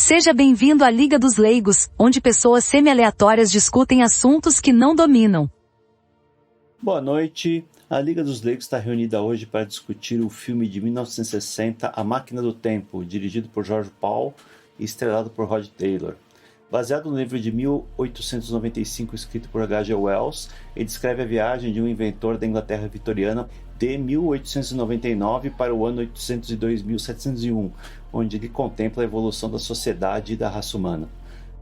Seja bem-vindo à Liga dos Leigos, onde pessoas semi-aleatórias discutem assuntos que não dominam. Boa noite. A Liga dos Leigos está reunida hoje para discutir o filme de 1960, A Máquina do Tempo, dirigido por George Pal e estrelado por Rod Taylor. Baseado no livro de 1895 escrito por H.G. Wells, ele descreve a viagem de um inventor da Inglaterra vitoriana de 1899 para o ano 802.701, onde ele contempla a evolução da sociedade e da raça humana.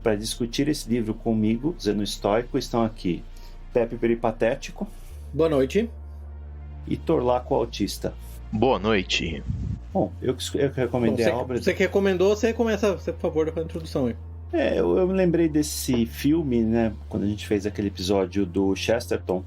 Para discutir esse livro comigo, Zeno Estoico, estão aqui Pepe Peripatético. Boa noite. E Torlaco Autista. Boa noite. Bom, eu que recomendei a obra... Você que recomendou, você começa, por favor, com a introdução aí. Eu me lembrei desse filme, né, quando a gente fez aquele episódio do Chesterton,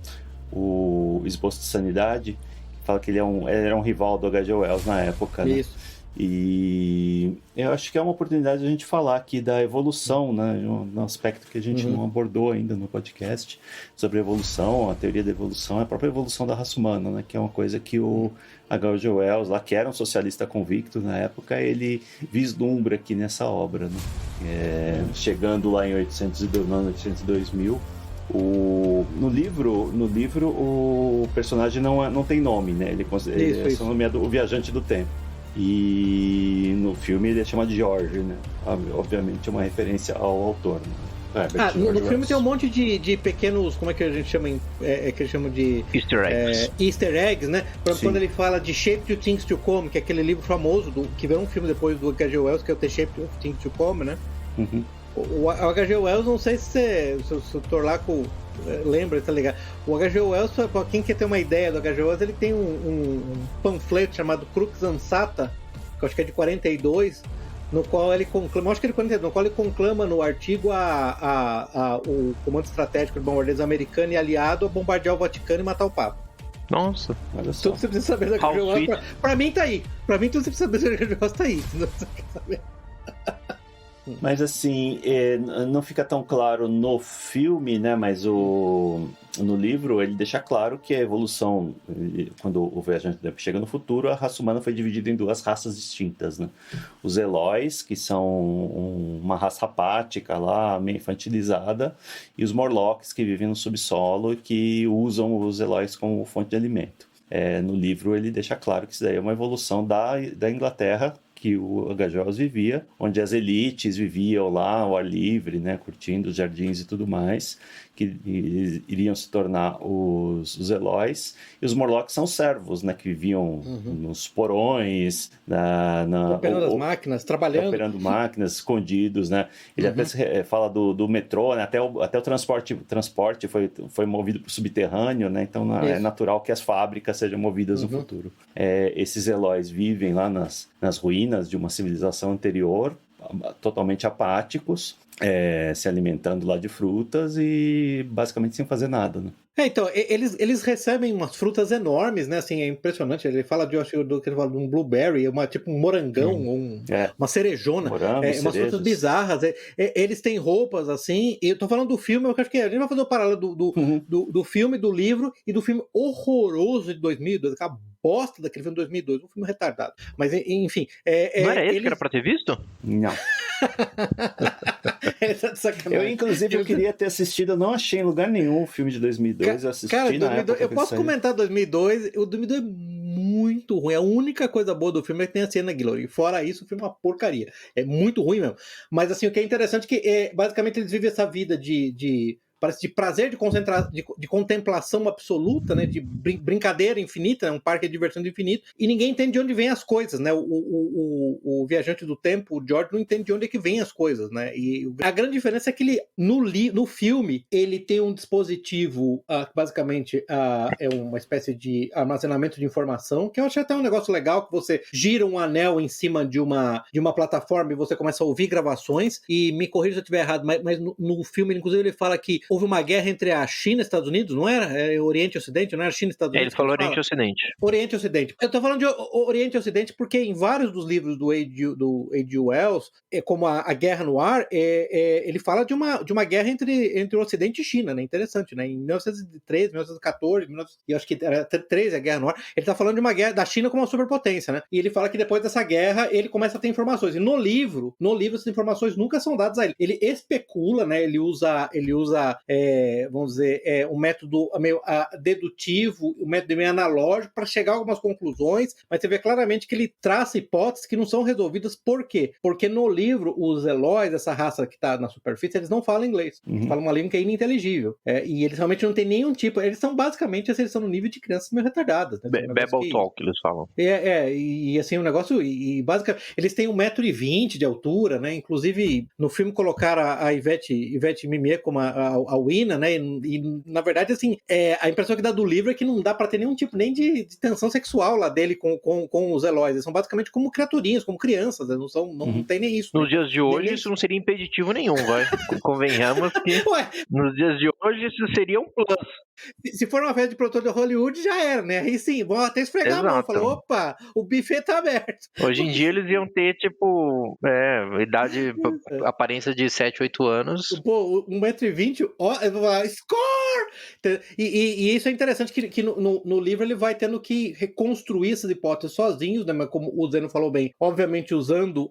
o Esboço de Sanidade, que fala que ele era um rival do H.G. Wells na época, né? Isso. E eu acho que é uma oportunidade de a gente falar aqui da evolução, né, um aspecto que a gente não abordou ainda no podcast, sobre a evolução, a teoria da evolução, a própria evolução da raça humana, né, que é uma coisa que o H.G. Wells, lá, que era um socialista convicto na época, ele vislumbra aqui nessa obra, né? Chegando lá em 802.000, no livro o personagem não tem nome, né? Ele é só nomeado o Viajante do Tempo. E no filme ele é chamado de George, né? Obviamente é uma referência ao autor, né? No filme tem um monte de pequenos, como é que a gente chama? Que eles chamam de Easter eggs. Easter eggs, né? Quando ele fala de Shape of Things to Come, que é aquele livro famoso que virou um filme depois do H.G. Wells, que é o The Shape of Things to Come, né? Uhum. O H.G. Wells, não sei se o Torlaco lembra, tá ligado? O H.G. Wells, pra quem quer ter uma ideia do H.G. Wells, ele tem um panfleto chamado Crux Ansata, que eu acho que é de 42, no qual ele conclama, acho que é de 42, no qual ele conclama no artigo o comando estratégico de bombardeiros americano e aliado a bombardear o Vaticano e matar o Papa. Nossa, olha só. Tudo que você precisa saber do H.G. Wells, pra mim tá aí. Pra mim tudo que você precisa saber do H.G. Wells tá aí. Você quer saber? Mas assim, não fica tão claro no filme, né? Mas no livro ele deixa claro que a evolução, quando o viajante do tempo chega no futuro, a raça humana foi dividida em duas raças distintas, né? Os Eloys, que são uma raça apática lá, meio infantilizada, e os Morlocks, que vivem no subsolo e que usam os Eloys como fonte de alimento. No livro ele deixa claro que isso daí é uma evolução da Inglaterra, que o H.G. Wells vivia, onde as elites viviam lá ao ar livre, né, curtindo os jardins e tudo mais, que iriam se tornar os Eloys, e os Morlocks são servos, né, que viviam nos porões, operando as máquinas, trabalhando. Operando máquinas, escondidos, né? Ele até fala do metrô, né? Até o transporte foi movido para o subterrâneo, né? Então é natural que as fábricas sejam movidas no futuro. Esses Eloys vivem lá nas ruínas de uma civilização anterior, totalmente apáticos, se alimentando lá de frutas e basicamente sem fazer nada, né? Então, eles recebem umas frutas enormes, né? Assim, é impressionante. Ele fala de um blueberry, tipo um morangão, uma cerejona, umas frutas bizarras. Eles têm roupas assim. E eu tô falando do filme, eu acho que a gente vai fazer o paralelo do filme, do livro e do filme horroroso de 2002, aquela bosta daquele filme de 2002, um filme retardado. Mas, enfim. Não era esse que era pra ter visto? Não. Eu, inclusive, eu queria ter assistido, eu não achei em lugar nenhum o filme de 2002, eu assisti na 2002, época. Eu posso comentar 2002, o 2002 é muito ruim, a única coisa boa do filme é que tem a Sienna Miller, e fora isso o filme é uma porcaria, é muito ruim mesmo. Mas assim, o que é interessante é que basicamente eles vivem essa vida de prazer, de contemplação absoluta, né, de brincadeira infinita, né, um parque de diversão infinito, e ninguém entende de onde vêm as coisas, né, o viajante do tempo, o George, não entende de onde é que vêm as coisas, né, e a grande diferença é que ele, no filme, ele tem um dispositivo, basicamente, é uma espécie de armazenamento de informação, que eu achei até um negócio legal, que você gira um anel em cima de uma plataforma e você começa a ouvir gravações, e me corrija se eu estiver errado, mas no filme, inclusive, ele fala que houve uma guerra entre a China e os Estados Unidos, não era? É Oriente e Ocidente, não era China e Estados Unidos? Ele falou Oriente e Ocidente. Oriente e Ocidente. Eu tô falando de Oriente e Ocidente porque em vários dos livros do H.G. Wells, como a Guerra no Ar, ele fala de uma guerra entre o Ocidente e China, né? Interessante, né? Em 1913, 1914, e eu acho que era 13 a Guerra no Ar, ele tá falando de uma guerra da China como uma superpotência, né? E ele fala que depois dessa guerra, ele começa a ter informações. E no livro essas informações nunca são dadas a ele. Ele especula, né? Ele usa vamos dizer, um método meio dedutivo, um método meio analógico para chegar a algumas conclusões, mas você vê claramente que ele traça hipóteses que não são resolvidas. Por quê? Porque no livro, os Eloys, essa raça que está na superfície, eles não falam inglês. Eles falam uma língua que é ininteligível. E eles realmente não têm nenhum tipo... Eles são basicamente, eles são no nível de crianças meio retardadas. Né? Babel Talk, eles falam. E assim, um negócio... E basicamente, eles têm 1,20 m de altura, né? Inclusive, no filme colocaram a Yvette Mimier como a Wina, né? E na verdade, assim, a impressão que dá do livro é que não dá pra ter nenhum tipo nem de tensão sexual lá dele com os Eloys. Eles são basicamente como criaturinhas, como crianças. Eles não tem nem isso. Nos dias de hoje, isso não seria impeditivo nenhum, vai. Convenhamos que nos dias de hoje isso seria um plus. Se for uma festa de produtor de Hollywood, já era, né? Aí sim, vão até esfregar a mão. Falar, opa, o buffet tá aberto. Hoje em dia eles iam ter, tipo, idade, aparência de 7, 8 anos. Pô, 1,20 m, ó, score! E isso é interessante que no livro ele vai tendo que reconstruir essas hipóteses sozinhos, né? Mas como o Zeno falou bem, obviamente usando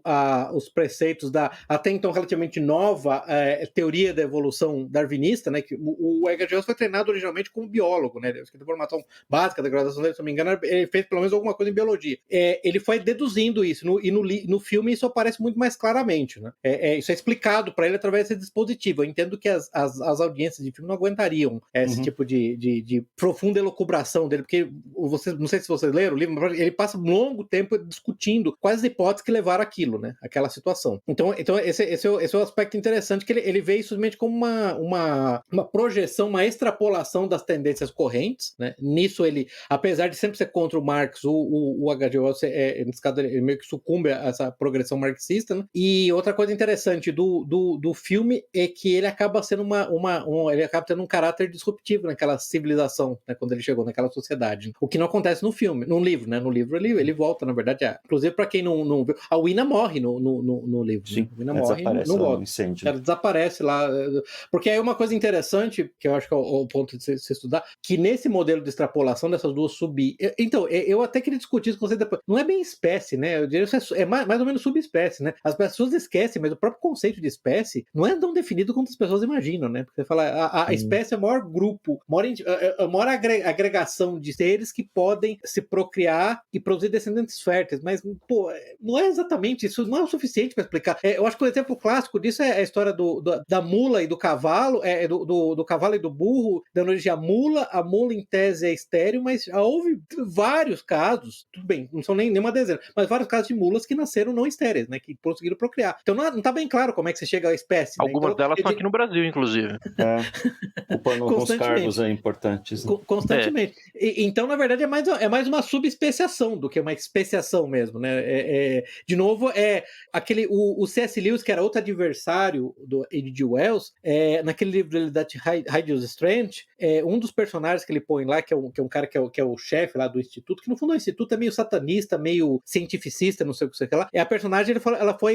os preceitos da até então relativamente nova teoria da evolução darwinista, né? Que o Edgar Jones foi treinado originalmente como biólogo, né? Ele tem formação básica da graduação dele, se não me engano, ele fez pelo menos alguma coisa em biologia. Ele foi deduzindo isso, e no filme isso aparece muito mais claramente, né? Isso é explicado para ele através desse dispositivo. Eu entendo que as audiências de filme não aguentariam esse tipo de profunda elucubração dele, porque não sei se vocês leram o livro, ele passa um longo tempo discutindo quais as hipóteses que levaram aquilo, né? Aquela situação. Então esse é o aspecto interessante, que ele vê isso simplesmente como uma projeção, uma extrapolação das tendências correntes, né? Nisso ele, apesar de sempre ser contra o Marx, o H.G. Wells, nesse caso, ele meio que sucumbe a essa progressão marxista, né? E outra coisa interessante do filme é que ele acaba sendo ele acaba tendo um caráter disruptivo naquela civilização, né? Quando ele chegou naquela sociedade, né? O que não acontece no livro, né? No livro ele volta, na verdade, inclusive para quem não viu, a Wina morre no livro. Sim, né? A Wina morre e não volta. Ela desaparece lá, porque aí uma coisa interessante, que eu acho que é o ponto de se estudar, que nesse modelo de extrapolação dessas duas então, eu até queria discutir isso com você depois. Não é bem espécie, né? Eu diria que é mais ou menos subespécie, né? As pessoas esquecem, mas o próprio conceito de espécie não é tão definido quanto as pessoas imaginam, né? Porque você fala, a espécie é o maior grupo, a maior agregação de seres que podem se procriar e produzir descendentes férteis, mas, pô, não é exatamente isso, não é o suficiente para explicar. Eu acho que o exemplo clássico disso é a história da mula e do cavalo, do cavalo e do burro, dando origem à mula. A mula, em tese, é estéril, mas já houve vários casos, tudo bem, não são nem uma dezena, mas vários casos de mulas que nasceram não estéreis, né, que conseguiram procriar. Então não tá bem claro como é que você chega à espécie. Algumas né? Então, delas estão aqui no Brasil, inclusive. Ocupando alguns cargos importantes. Né? Constantemente. Então, na verdade, é mais uma subespeciação do que uma especiação mesmo, né? De novo, o C.S. Lewis, que era outro adversário do H.G. Wells, naquele livro dele, That Hideous Strange, um dos personagens que ele põe lá, que é um cara que é o chefe lá do instituto, que no fundo o instituto é meio satanista, meio cientificista, não sei o que lá. A personagem,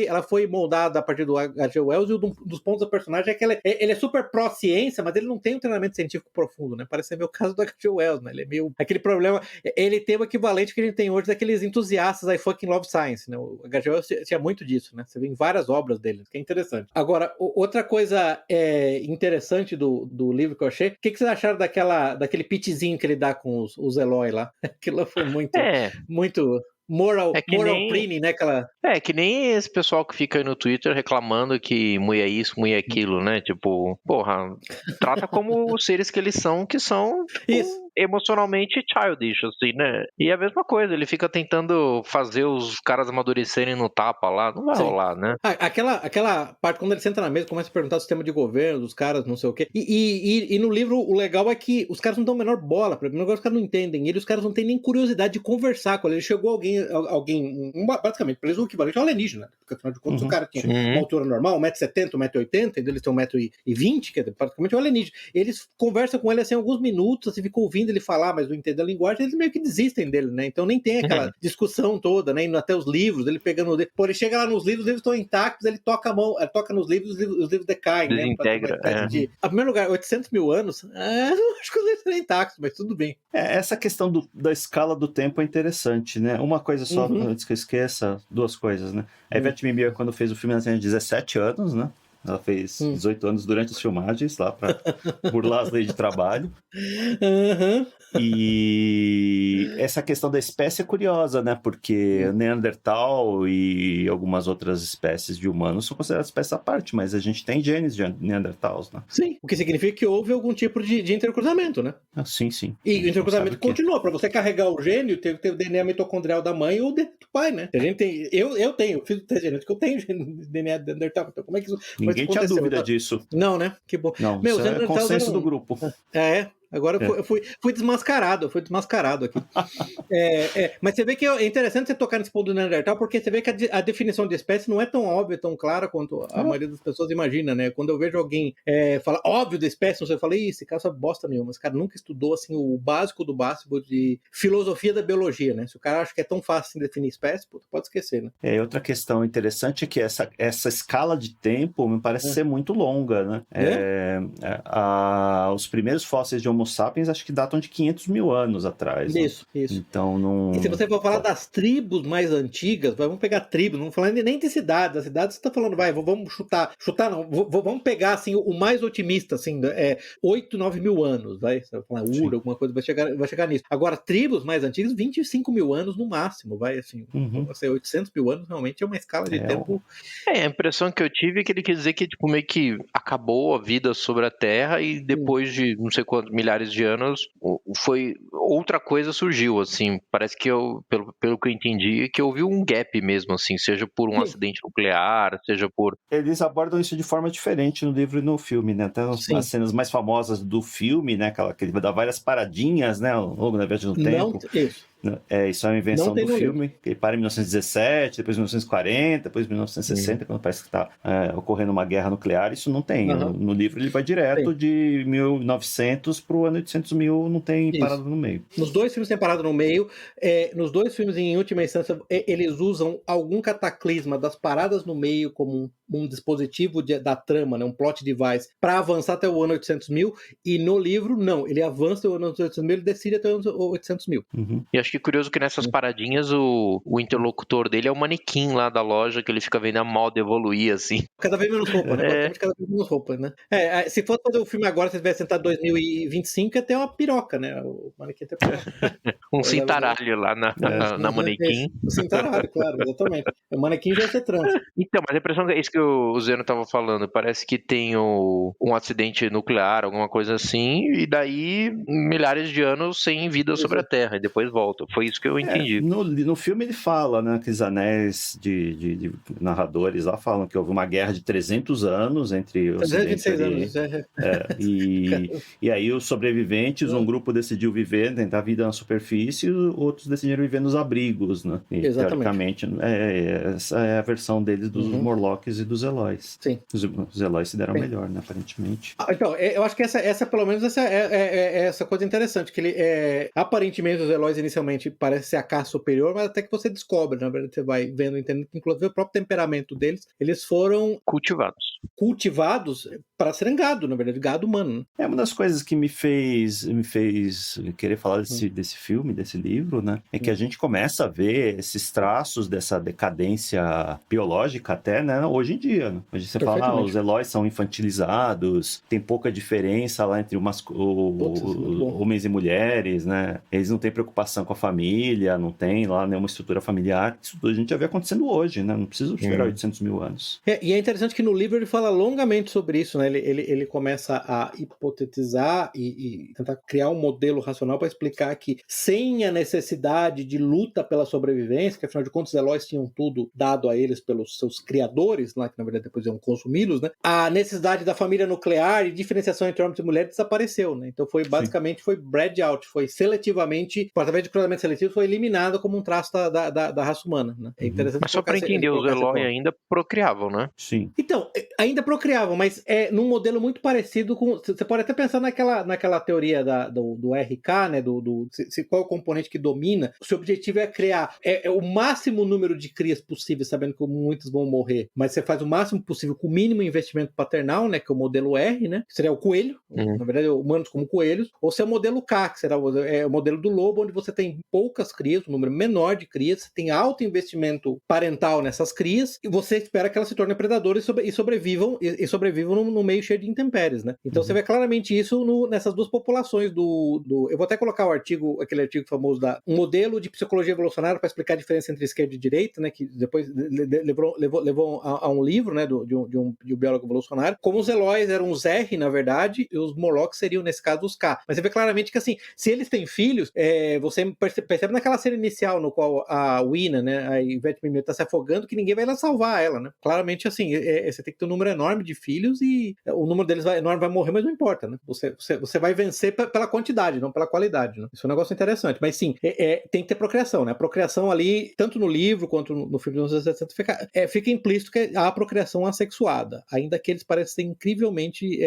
ela foi moldada a partir do H.G. Wells, e um dos pontos da personagem é que ele é super pró-ciência, mas ele não tem um treinamento científico profundo, né? Parece ser meio caso do H.G. Wells, né? Ele é meio... Aquele problema... Ele tem o equivalente que a gente tem hoje daqueles entusiastas I fucking love science, né? O H.G. Wells tinha muito disso, né? Você vê em várias obras dele, que é interessante. Agora, outra coisa interessante do livro que eu achei, o que vocês acharam daquele pitchzinho que ele dá com os Eloy lá? Aquilo foi muito... Moral Preening, né? Que nem esse pessoal que fica aí no Twitter reclamando que mulher isso, mulher aquilo, né? Tipo, porra, trata como os seres que eles são, que são... Isso. emocionalmente childish, assim, né? E é a mesma coisa, ele fica tentando fazer os caras amadurecerem no tapa lá, não vai rolar, né? Aquela parte, quando ele senta na mesa, começa a perguntar do sistema de governo, dos caras, não sei o quê. E no livro, o legal é que os caras não dão a menor bola pra ele, o negócio os caras não entendem ele, os caras não têm nem curiosidade de conversar com ele. Chegou alguém basicamente, pra eles o equivalente ao alienígena, porque afinal de contas o cara tinha uma altura normal, 1,70m, 1,80m, então eles têm 1,20m, que é praticamente um alienígena. Eles conversam com ele assim alguns minutos, assim, ficam ouvindo ele falar, mas não entendem a linguagem, eles meio que desistem dele, né? Então nem tem aquela discussão toda, né? Indo até os livros, ele pegando... Pô, ele chega lá nos livros, os livros estão intactos, ele toca a mão, toca nos livros, os livros decaem, desintegra, né? Em primeiro lugar, 800 mil anos, acho que os livros serão intactos, mas tudo bem. Essa questão da escala do tempo é interessante, né? Uma coisa só, antes que eu esqueça, duas coisas, né? A Yvette Mimieux, quando fez o filme, ela tinha 17 anos, né? Ela fez 18 anos durante as filmagens, lá para burlar as leis de trabalho. E essa questão da espécie é curiosa, né? Porque Neandertal e algumas outras espécies de humanos são consideradas espécies à parte, mas a gente tem genes de Neandertals, né? Sim, o que significa que houve algum tipo de intercruzamento, né? Sim, sim. E o intercruzamento continua. Para você carregar o gene, tem que ter o DNA mitocondrial da mãe ou do pai, né? A gente tem, eu tenho, fiz o teste genético, eu tenho DNA de Neandertal. Então, como é que isso Ninguém tinha dúvida disso. Não, né? Que bom. Não, isso é consenso do grupo. Agora eu fui desmascarado aqui. Mas você vê que é interessante você tocar nesse ponto do Neandertal, porque você vê que a definição de espécie não é tão óbvia, tão clara quanto a maioria das pessoas imagina, né? Quando eu vejo alguém falar óbvio da espécie, eu falo, esse cara sabe bosta nenhuma, esse cara nunca estudou assim, o básico do básico de filosofia da biologia, né? Se o cara acha que é tão fácil assim, definir espécie, pode esquecer, né? Outra questão interessante é que essa escala de tempo me parece ser muito longa, né? Os primeiros fósseis de Homo sapiens acho que datam de 500 mil anos atrás. Isso. Né? Então não... E se você for falar das tribos mais antigas, vamos pegar tribos, não vamos falar nem de cidades. As cidades você está falando, vamos chutar não, vamos pegar assim, o mais otimista, assim, 8, 9 mil anos, vai? Você vai falar alguma coisa, vai chegar nisso. Agora, tribos mais antigas, 25 mil anos no máximo, vai, assim, 800 mil anos realmente é uma escala de tempo... A impressão que eu tive é que ele quer dizer que tipo, meio que acabou a vida sobre a Terra e depois de não sei quantos milhares de anos, outra coisa surgiu, assim, parece que pelo que eu entendi, que houve um gap mesmo, assim, seja por um acidente nuclear, seja por... Eles abordam isso de forma diferente no livro e no filme, né, até nas cenas mais famosas do filme, né, que ele dá várias paradinhas, né, ao longo da viagem no tempo. Isso é uma invenção do filme, que para em 1917, depois em 1940, depois em 1960, quando parece que está ocorrendo uma guerra nuclear, isso não tem. No livro ele vai direto de 1900 para o ano 800 mil, não tem parada no meio. Nos dois filmes tem parada no meio, nos dois filmes em última instância eles usam algum cataclisma das paradas no meio como um dispositivo da trama, né, um plot device, para avançar até o ano 800 mil, e no livro não, ele avança até o ano 800 mil, ele decide até o ano 800 mil. E acho que curioso que nessas paradinhas o interlocutor dele é o manequim lá da loja, que ele fica vendo a moda evoluir, assim. Cada vez menos roupa, né? Cada vez menos roupa, né? Se fosse fazer o filme agora, se você tivesse sentado em 2025, ia ter uma piroca, né? O manequim ia ter piroca. Um cintaralho lá na manequim. Um cintaralho, claro, exatamente. O manequim já ia ser trans. Então, mas a impressão é isso que o Zeno estava falando, parece que tem um acidente nuclear, alguma coisa assim, e daí milhares de anos sem vida sobre a Terra, e depois volta. Foi isso que eu entendi. No filme ele fala, né, que os anéis de narradores lá falam que houve uma guerra de 300 anos entre os 326 anos. E aí os sobreviventes, um grupo decidiu viver, tentar a vida na superfície, e outros decidiram viver nos abrigos, né? E, teoricamente, essa é a versão deles dos Morlocks e dos Eloys. Sim. Os Eloys se deram melhor, né, aparentemente. Então, eu acho que essa pelo menos, essa coisa interessante, que ele, aparentemente os Eloys inicialmente parece ser a caça superior, mas até que você descobre, na verdade, você vai vendo, entendendo que inclusive o próprio temperamento deles, eles foram cultivados para serem gado, na verdade, gado humano. É uma das coisas que me fez querer falar desse filme, desse livro, né? É que a gente começa a ver esses traços dessa decadência biológica até, né? Hoje em em dia, né? Hoje você fala, os Eloys são infantilizados, tem pouca diferença lá entre homens e mulheres, né? Eles não têm preocupação com a família, não tem lá nenhuma estrutura familiar. Isso tudo a gente já vê acontecendo hoje, né? Não precisa esperar 800 mil anos. E é interessante que no livro ele fala longamente sobre isso, né? Ele começa a hipotetizar e tentar criar um modelo racional para explicar que sem a necessidade de luta pela sobrevivência, que afinal de contas os Eloys tinham tudo dado a eles pelos seus criadores, lá, que na verdade depois iam consumi-los, né? A necessidade da família nuclear e diferenciação entre homens e mulheres desapareceu, né? Então basicamente foi bred out, foi seletivamente, através de cruzamento seletivo, foi eliminado como um traço da raça humana, né? É interessante. Mas só para entender, os Eloy ainda procriavam, né? Sim. Então, ainda procriavam, mas é num modelo muito parecido com... Você pode até pensar naquela teoria do RK, né? Qual é o componente que domina. O seu objetivo é criar o máximo número de crias possível, sabendo que muitos vão morrer, mas você faz o máximo possível com o mínimo investimento paternal, né? Que é o modelo R, né? Que seria o coelho, na verdade, humanos como coelhos, ou se é o modelo K, que será o modelo do lobo, onde você tem poucas crias, um número menor de crias, você tem alto investimento parental nessas crias, e você espera que elas se tornem predadoras e sobrevivam num meio cheio de intempéries, né? Então você vê claramente isso nessas duas populações eu vou até colocar aquele artigo famoso um modelo de psicologia evolucionária para explicar a diferença entre esquerda e direita, né? Que depois levou a um livro, né? De um biólogo evolucionário. Como os Eloys eram os R, na verdade, e os Morlocks seriam, nesse caso, os K. Mas você vê claramente que, assim, se eles têm filhos, você percebe naquela cena inicial no qual a Wina, né, a Ivete Mimieux, tá se afogando, que ninguém vai lá salvar ela, né? Claramente, assim, você tem que ter um número enorme de filhos e o número deles enorme vai morrer, mas não importa, né? Você vai vencer pela quantidade, não pela qualidade, né? Isso é um negócio interessante. Mas, sim, tem que ter procriação, né? A procriação ali, tanto no livro quanto no filme dos anos 60, fica implícito que há a procriação assexuada, ainda que eles parecem incrivelmente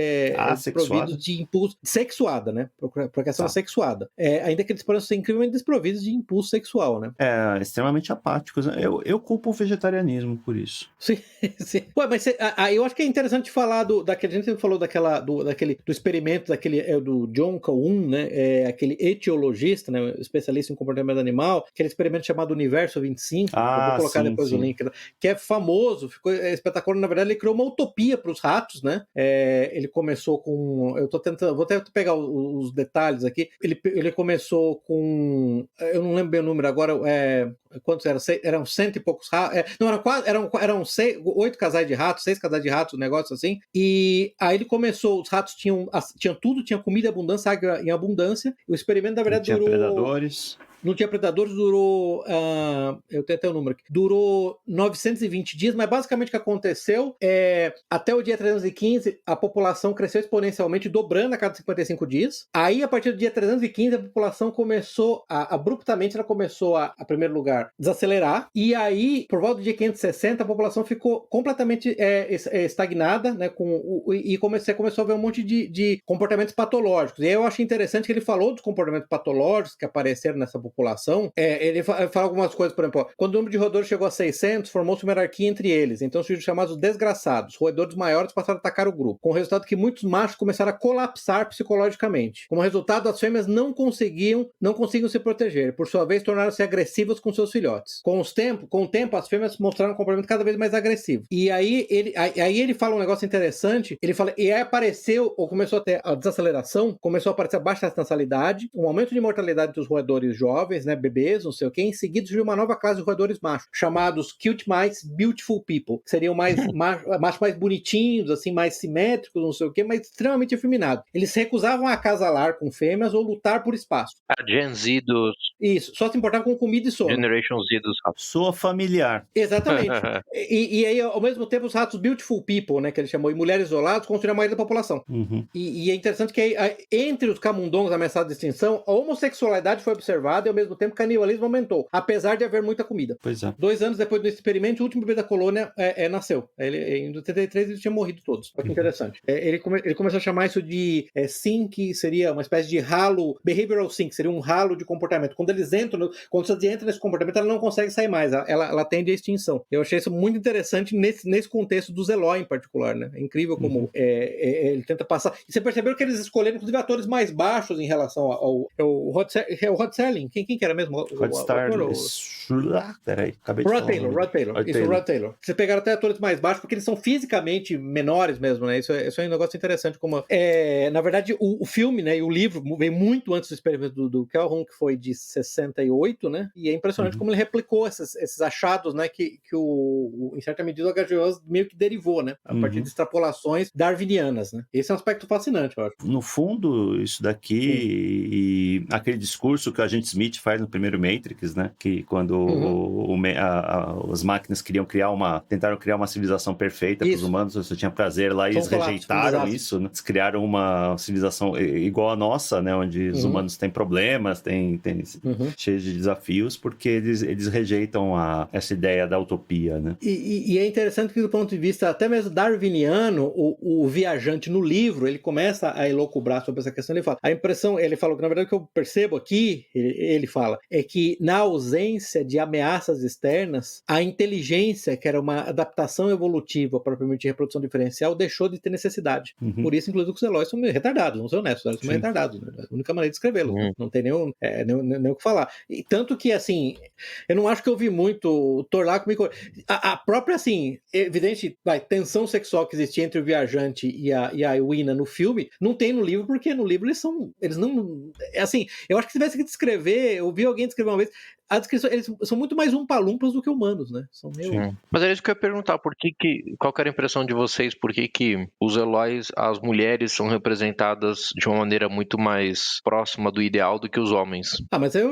desprovidos de impulso sexuada, né? Procriação assexuada. Ainda que eles parecem ser incrivelmente desprovidos de impulso sexual, né? Extremamente apáticos. Eu culpo o vegetarianismo por isso. Sim, sim. Ué, mas eu acho que é interessante falar daquele. A gente falou do experimento do John Calhoun, né? Aquele etiologista, né? Especialista em comportamento animal, aquele experimento chamado Universo 25. Eu vou colocar depois o link, que é famoso, ficou espetacular. Na verdade, ele criou uma utopia para os ratos, né? Ele começou com. Vou até pegar os detalhes aqui. Ele começou com. Eu não lembro bem o número agora. Quantos eram? Eram 100 e poucos ratos. Não, eram 8 casais de ratos, 6 casais de ratos, um negócio assim. E aí ele começou, os ratos tinham tudo, tinha comida em abundância, água em abundância. O experimento, na verdade, durou... Predadores. Não tinha predadores, durou... eu tenho até o número aqui. Durou 920 dias, mas basicamente o que aconteceu até o dia 315, a população cresceu exponencialmente, dobrando a cada 55 dias. Aí, a partir do dia 315, a população começou, abruptamente, ela começou a primeiro lugar, desacelerar. E aí, por volta do dia 560, a população ficou completamente estagnada, né? E você começou a ver um monte de comportamentos patológicos. E aí eu achei interessante que ele falou dos comportamentos patológicos que apareceram nessa população. Ele fala algumas coisas, por exemplo, quando o número de roedores chegou a 600, formou-se uma hierarquia entre eles. Então surgiram chamados desgraçados. Roedores maiores passaram a atacar o grupo, com o resultado que muitos machos começaram a colapsar psicologicamente. Como resultado, as fêmeas não conseguiam se proteger. Por sua vez, tornaram-se agressivas com seus filhotes. Com o tempo, as fêmeas mostraram um comportamento cada vez mais agressivo. E aí ele fala um negócio interessante. Ele fala, e aí apareceu, ou começou a ter a desaceleração, começou a aparecer a baixa natalidade, um aumento de mortalidade dos roedores jovens, né, bebês, não sei o que. Em seguida, surgiu uma nova classe de roedores machos, chamados cute mice, beautiful people, que seriam machos mais bonitinhos, assim, mais simétricos, não sei o que, mas extremamente efeminados. Eles se recusavam a acasalar com fêmeas ou lutar por espaço. A Gen Z dos... Isso, só se importavam com comida e sono. Generation Z dos ratos. Soa familiar. Exatamente. e aí, ao mesmo tempo, os ratos beautiful people, né, que ele chamou, e mulheres isoladas, construíram a maioria da população. Uhum. E é interessante que entre os camundongos ameaçados de extinção, a homossexualidade foi observada e, ao mesmo tempo, o canibalismo aumentou, apesar de haver muita comida. Pois é. 2 anos depois do experimento, o último bebê da colônia nasceu. Em 83, eles tinham morrido todos. Olha que interessante. Ele começou a chamar isso de sync, seria uma espécie de ralo, behavioral sync, seria um ralo de comportamento. Quando eles entram, quando você entra nesse comportamento, ela não consegue sair mais, ela tende à extinção. Eu achei isso muito interessante nesse contexto do Eloy em particular, né? É incrível como ele tenta passar. E você percebeu que eles escolheram, inclusive, atores mais baixos em relação ao Rod Serling. Quem que era mesmo? Rod Starling. Peraí, acabei de falar. Rod Taylor. Vocês pegaram até atores mais baixos, porque eles são fisicamente menores mesmo, né? Isso é um negócio interessante. Na verdade, o filme, né, e o livro veio muito antes do experimento do Calhoun, que foi de 68, né? E é impressionante como ele replicou esses achados, né? Que em certa medida, o H.G. Wells meio que derivou, né? A partir de extrapolações darwinianas, né? Esse é um aspecto fascinante, eu acho. No fundo, isso daqui e aquele discurso que o agente Smith faz no primeiro Matrix, né? Que quando as máquinas tentaram criar uma civilização perfeita para os humanos, você tinha prazer lá, e eles rejeitaram isso, né? Eles criaram uma civilização igual a nossa, né? Onde os humanos têm problemas, têm cheios de desafios, porque eles rejeitam essa ideia da utopia, né? E é interessante que, do ponto de vista até mesmo darwiniano, o viajante no livro, ele começa a elocubrar sobre essa questão. Ele fala que, na verdade, o que eu percebo aqui, ele fala, é que na ausência de ameaças externas, a inteligência, que era uma adaptação evolutiva para permitir reprodução diferencial, deixou de ter necessidade. Por isso, inclusive, os Eloys são meio retardados, não são honestos, eles são meio retardados. Né? É a única maneira de escrevê-los, não tem nem o que falar. E tanto que, assim, eu não acho que eu vi muito o Torlaco a própria, assim, evidente, tensão sexual que existia entre o viajante e a Wina no filme, não tem no livro, porque no livro eles não... Assim, eu acho que se tivesse que descrever, eu vi alguém descrever uma vez, a descrição, eles são muito mais umpalumpas do que humanos, né? São meio... Mas era isso que eu ia perguntar, qual que era a impressão de vocês, por que os Eloys, as mulheres são representadas de uma maneira muito mais próxima do ideal do que os homens? Mas eu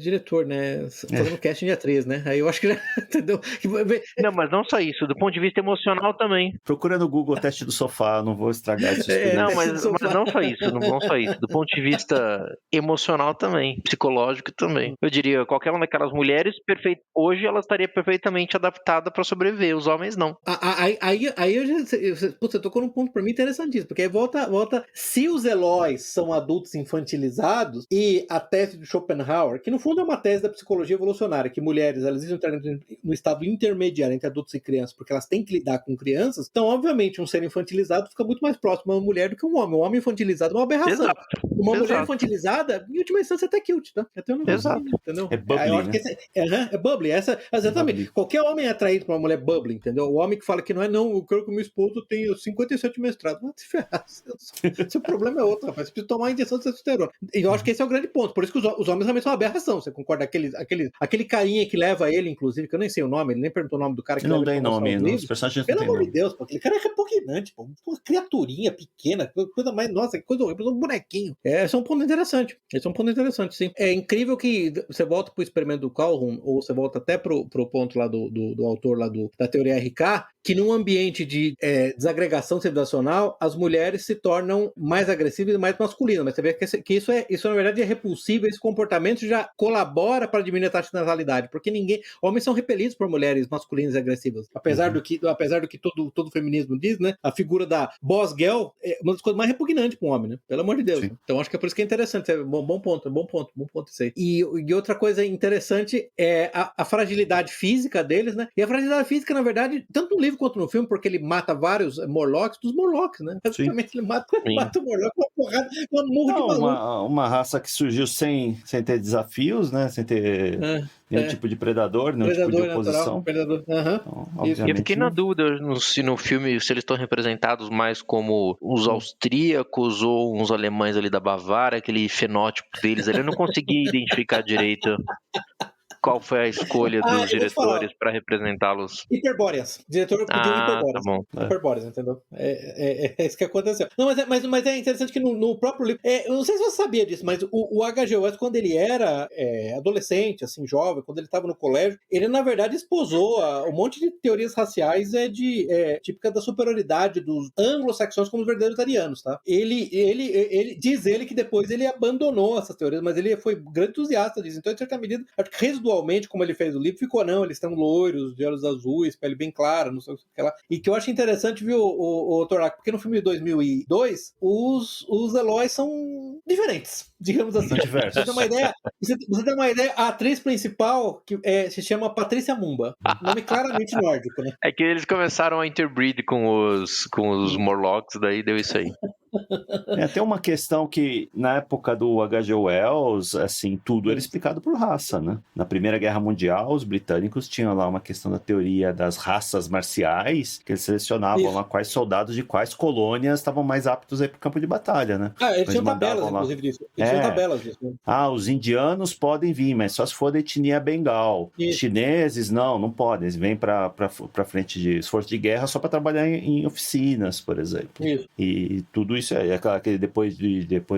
diretor, né? Fazendo casting de atriz, né? Aí eu acho que já... Entendeu? Não, mas não só isso, do ponto de vista emocional também. Procura no Google o teste do sofá, não vou estragar isso. Não, mas não só isso, do ponto de vista emocional também, psicológico também. Eu diria, qualquer uma daquelas mulheres, hoje ela estaria perfeitamente adaptada para sobreviver, os homens não. Você tocou num ponto para mim interessantíssimo, porque aí volta, se os Eloys são adultos infantilizados, e a tese de Schopenhauer, que no fundo é uma tese da psicologia evolucionária, que mulheres, elas estão no estado intermediário entre adultos e crianças, porque elas têm que lidar com crianças, então obviamente um ser infantilizado fica muito mais próximo a uma mulher do que um homem. Um homem infantilizado é uma aberração. Exato. Uma mulher infantilizada, em última instância, até cute, tá? Exato. Entendeu? É bubbly, eu acho que é bubbly. Exatamente. Bubbly. Qualquer homem é atraído por uma mulher bubbly, entendeu? O homem que fala que não, eu quero que o meu esposo tenha 57 mestrados. Não te ferrar. Seu problema é outro, rapaz. Você precisa tomar uma injeção de testosterona. E eu acho que esse é o grande ponto. Por isso que os homens realmente são uma aberração. Você concorda? Aquele carinha que leva ele, inclusive, que eu nem sei o nome, ele nem perguntou o nome do cara que não tem nome, os personagens pelo amor de Deus, porque aquele cara é repugnante, pô. Uma criaturinha pequena, coisa mais, nossa, que coisa horrível, um bonequinho. Esse é um ponto interessante. Sim. É incrível que você volta pro experimento do Calhoun, ou você volta até pro ponto lá do autor lá da teoria RK, que num ambiente de desagregação civilizacional, as mulheres se tornam mais agressivas e mais masculinas. Mas você vê que isso na verdade é repulsivo, esse comportamento já colabora para diminuir a taxa de natalidade, porque homens são repelidos por mulheres masculinas e agressivas. Apesar do que todo feminismo diz, né? A figura da boss girl é uma das coisas mais repugnantes para um homem, né? Pelo amor de Deus. Né? Então acho que é por isso que é interessante. Bom ponto isso aí. E outra coisa interessante é a fragilidade física deles, né? E a fragilidade física, na verdade, tanto no livro quanto no filme, porque ele mata vários Morlocks dos Morlocks, né? Basicamente ele mata o Morlock com uma porrada, uma murra de maluco. Uma raça que surgiu sem ter desafios, né? Sem ter nenhum tipo de predador, nenhum tipo de oposição. Predador. Então, obviamente, eu fiquei na dúvida se no filme se eles estão representados mais como os austríacos ou uns alemães ali da Bavária, aquele fenótipo deles. Eu não consegui identificar direito qual foi a escolha dos diretores para representá-los. Hiperbóreas. O diretor pediu hiperbóreas. Tá bom. Hiperbóreas, entendeu? É isso que aconteceu. Não, mas é interessante que no próprio livro... eu não sei se você sabia disso, mas o H.G. Wells, quando ele era adolescente, assim, jovem, quando ele estava no colégio, ele, na verdade, esposou um monte de teorias raciais típica da superioridade dos anglo-saxões como os verdadeiros arianos, tá? Ele diz que depois ele abandonou essas teorias, mas ele foi grande entusiasta disso. Então, em certa medida, acho que residualmente, como ele fez o livro, ficou, eles estão loiros, de olhos azuis, pele bem clara, não sei o que lá. E que eu acho interessante, viu, o Torlaco, porque no filme de 2002, os Eloys são diferentes, digamos assim. São diversos. Você tem uma ideia, a atriz principal que se chama Patrícia Mumba, nome claramente nórdico, né? É que eles começaram a interbreed com os Morlocks, daí deu isso aí. Tem uma questão que, na época do H.G. Wells, assim, tudo era explicado por raça, né? Na Primeira Guerra Mundial, os britânicos tinham lá uma questão da teoria das raças marciais, que eles selecionavam lá quais soldados de quais colônias estavam mais aptos a ir pro campo de batalha, né? Eles tinham tabelas, inclusive, disso. Eles tinham tabelas disso. Os indianos podem vir, mas só se for da etnia bengal. Os chineses, não podem. Eles vêm pra frente de esforço de guerra só para trabalhar em oficinas, por exemplo. Isso. E tudo isso é claro que depois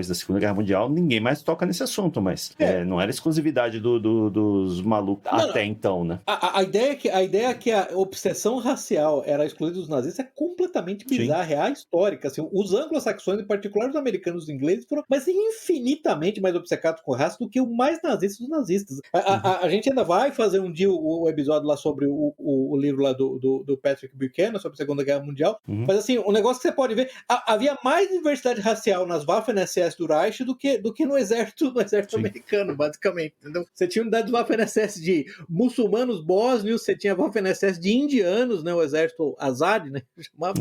da Segunda Guerra Mundial ninguém mais toca nesse assunto, mas não era exclusividade dos malucos até então, né? A ideia é que a obsessão racial era excluída dos nazistas é completamente bizarra, real, histórica. Assim, os anglo-saxões, em particular os americanos e os ingleses, foram infinitamente mais obcecados com raça do que o mais nazista dos nazistas. A gente ainda vai fazer um dia o episódio lá sobre o livro lá do Patrick Buchanan, sobre a Segunda Guerra Mundial, mas assim, um negócio que você pode ver, havia mais diversidade racial nas Waffen-SS do Reich do que no exército americano, basicamente, entendeu? Você tinha unidade do Waffen-SS de muçulmanos bósnios, você tinha Waffen-SS de indianos, né, o exército Azad, né, chamava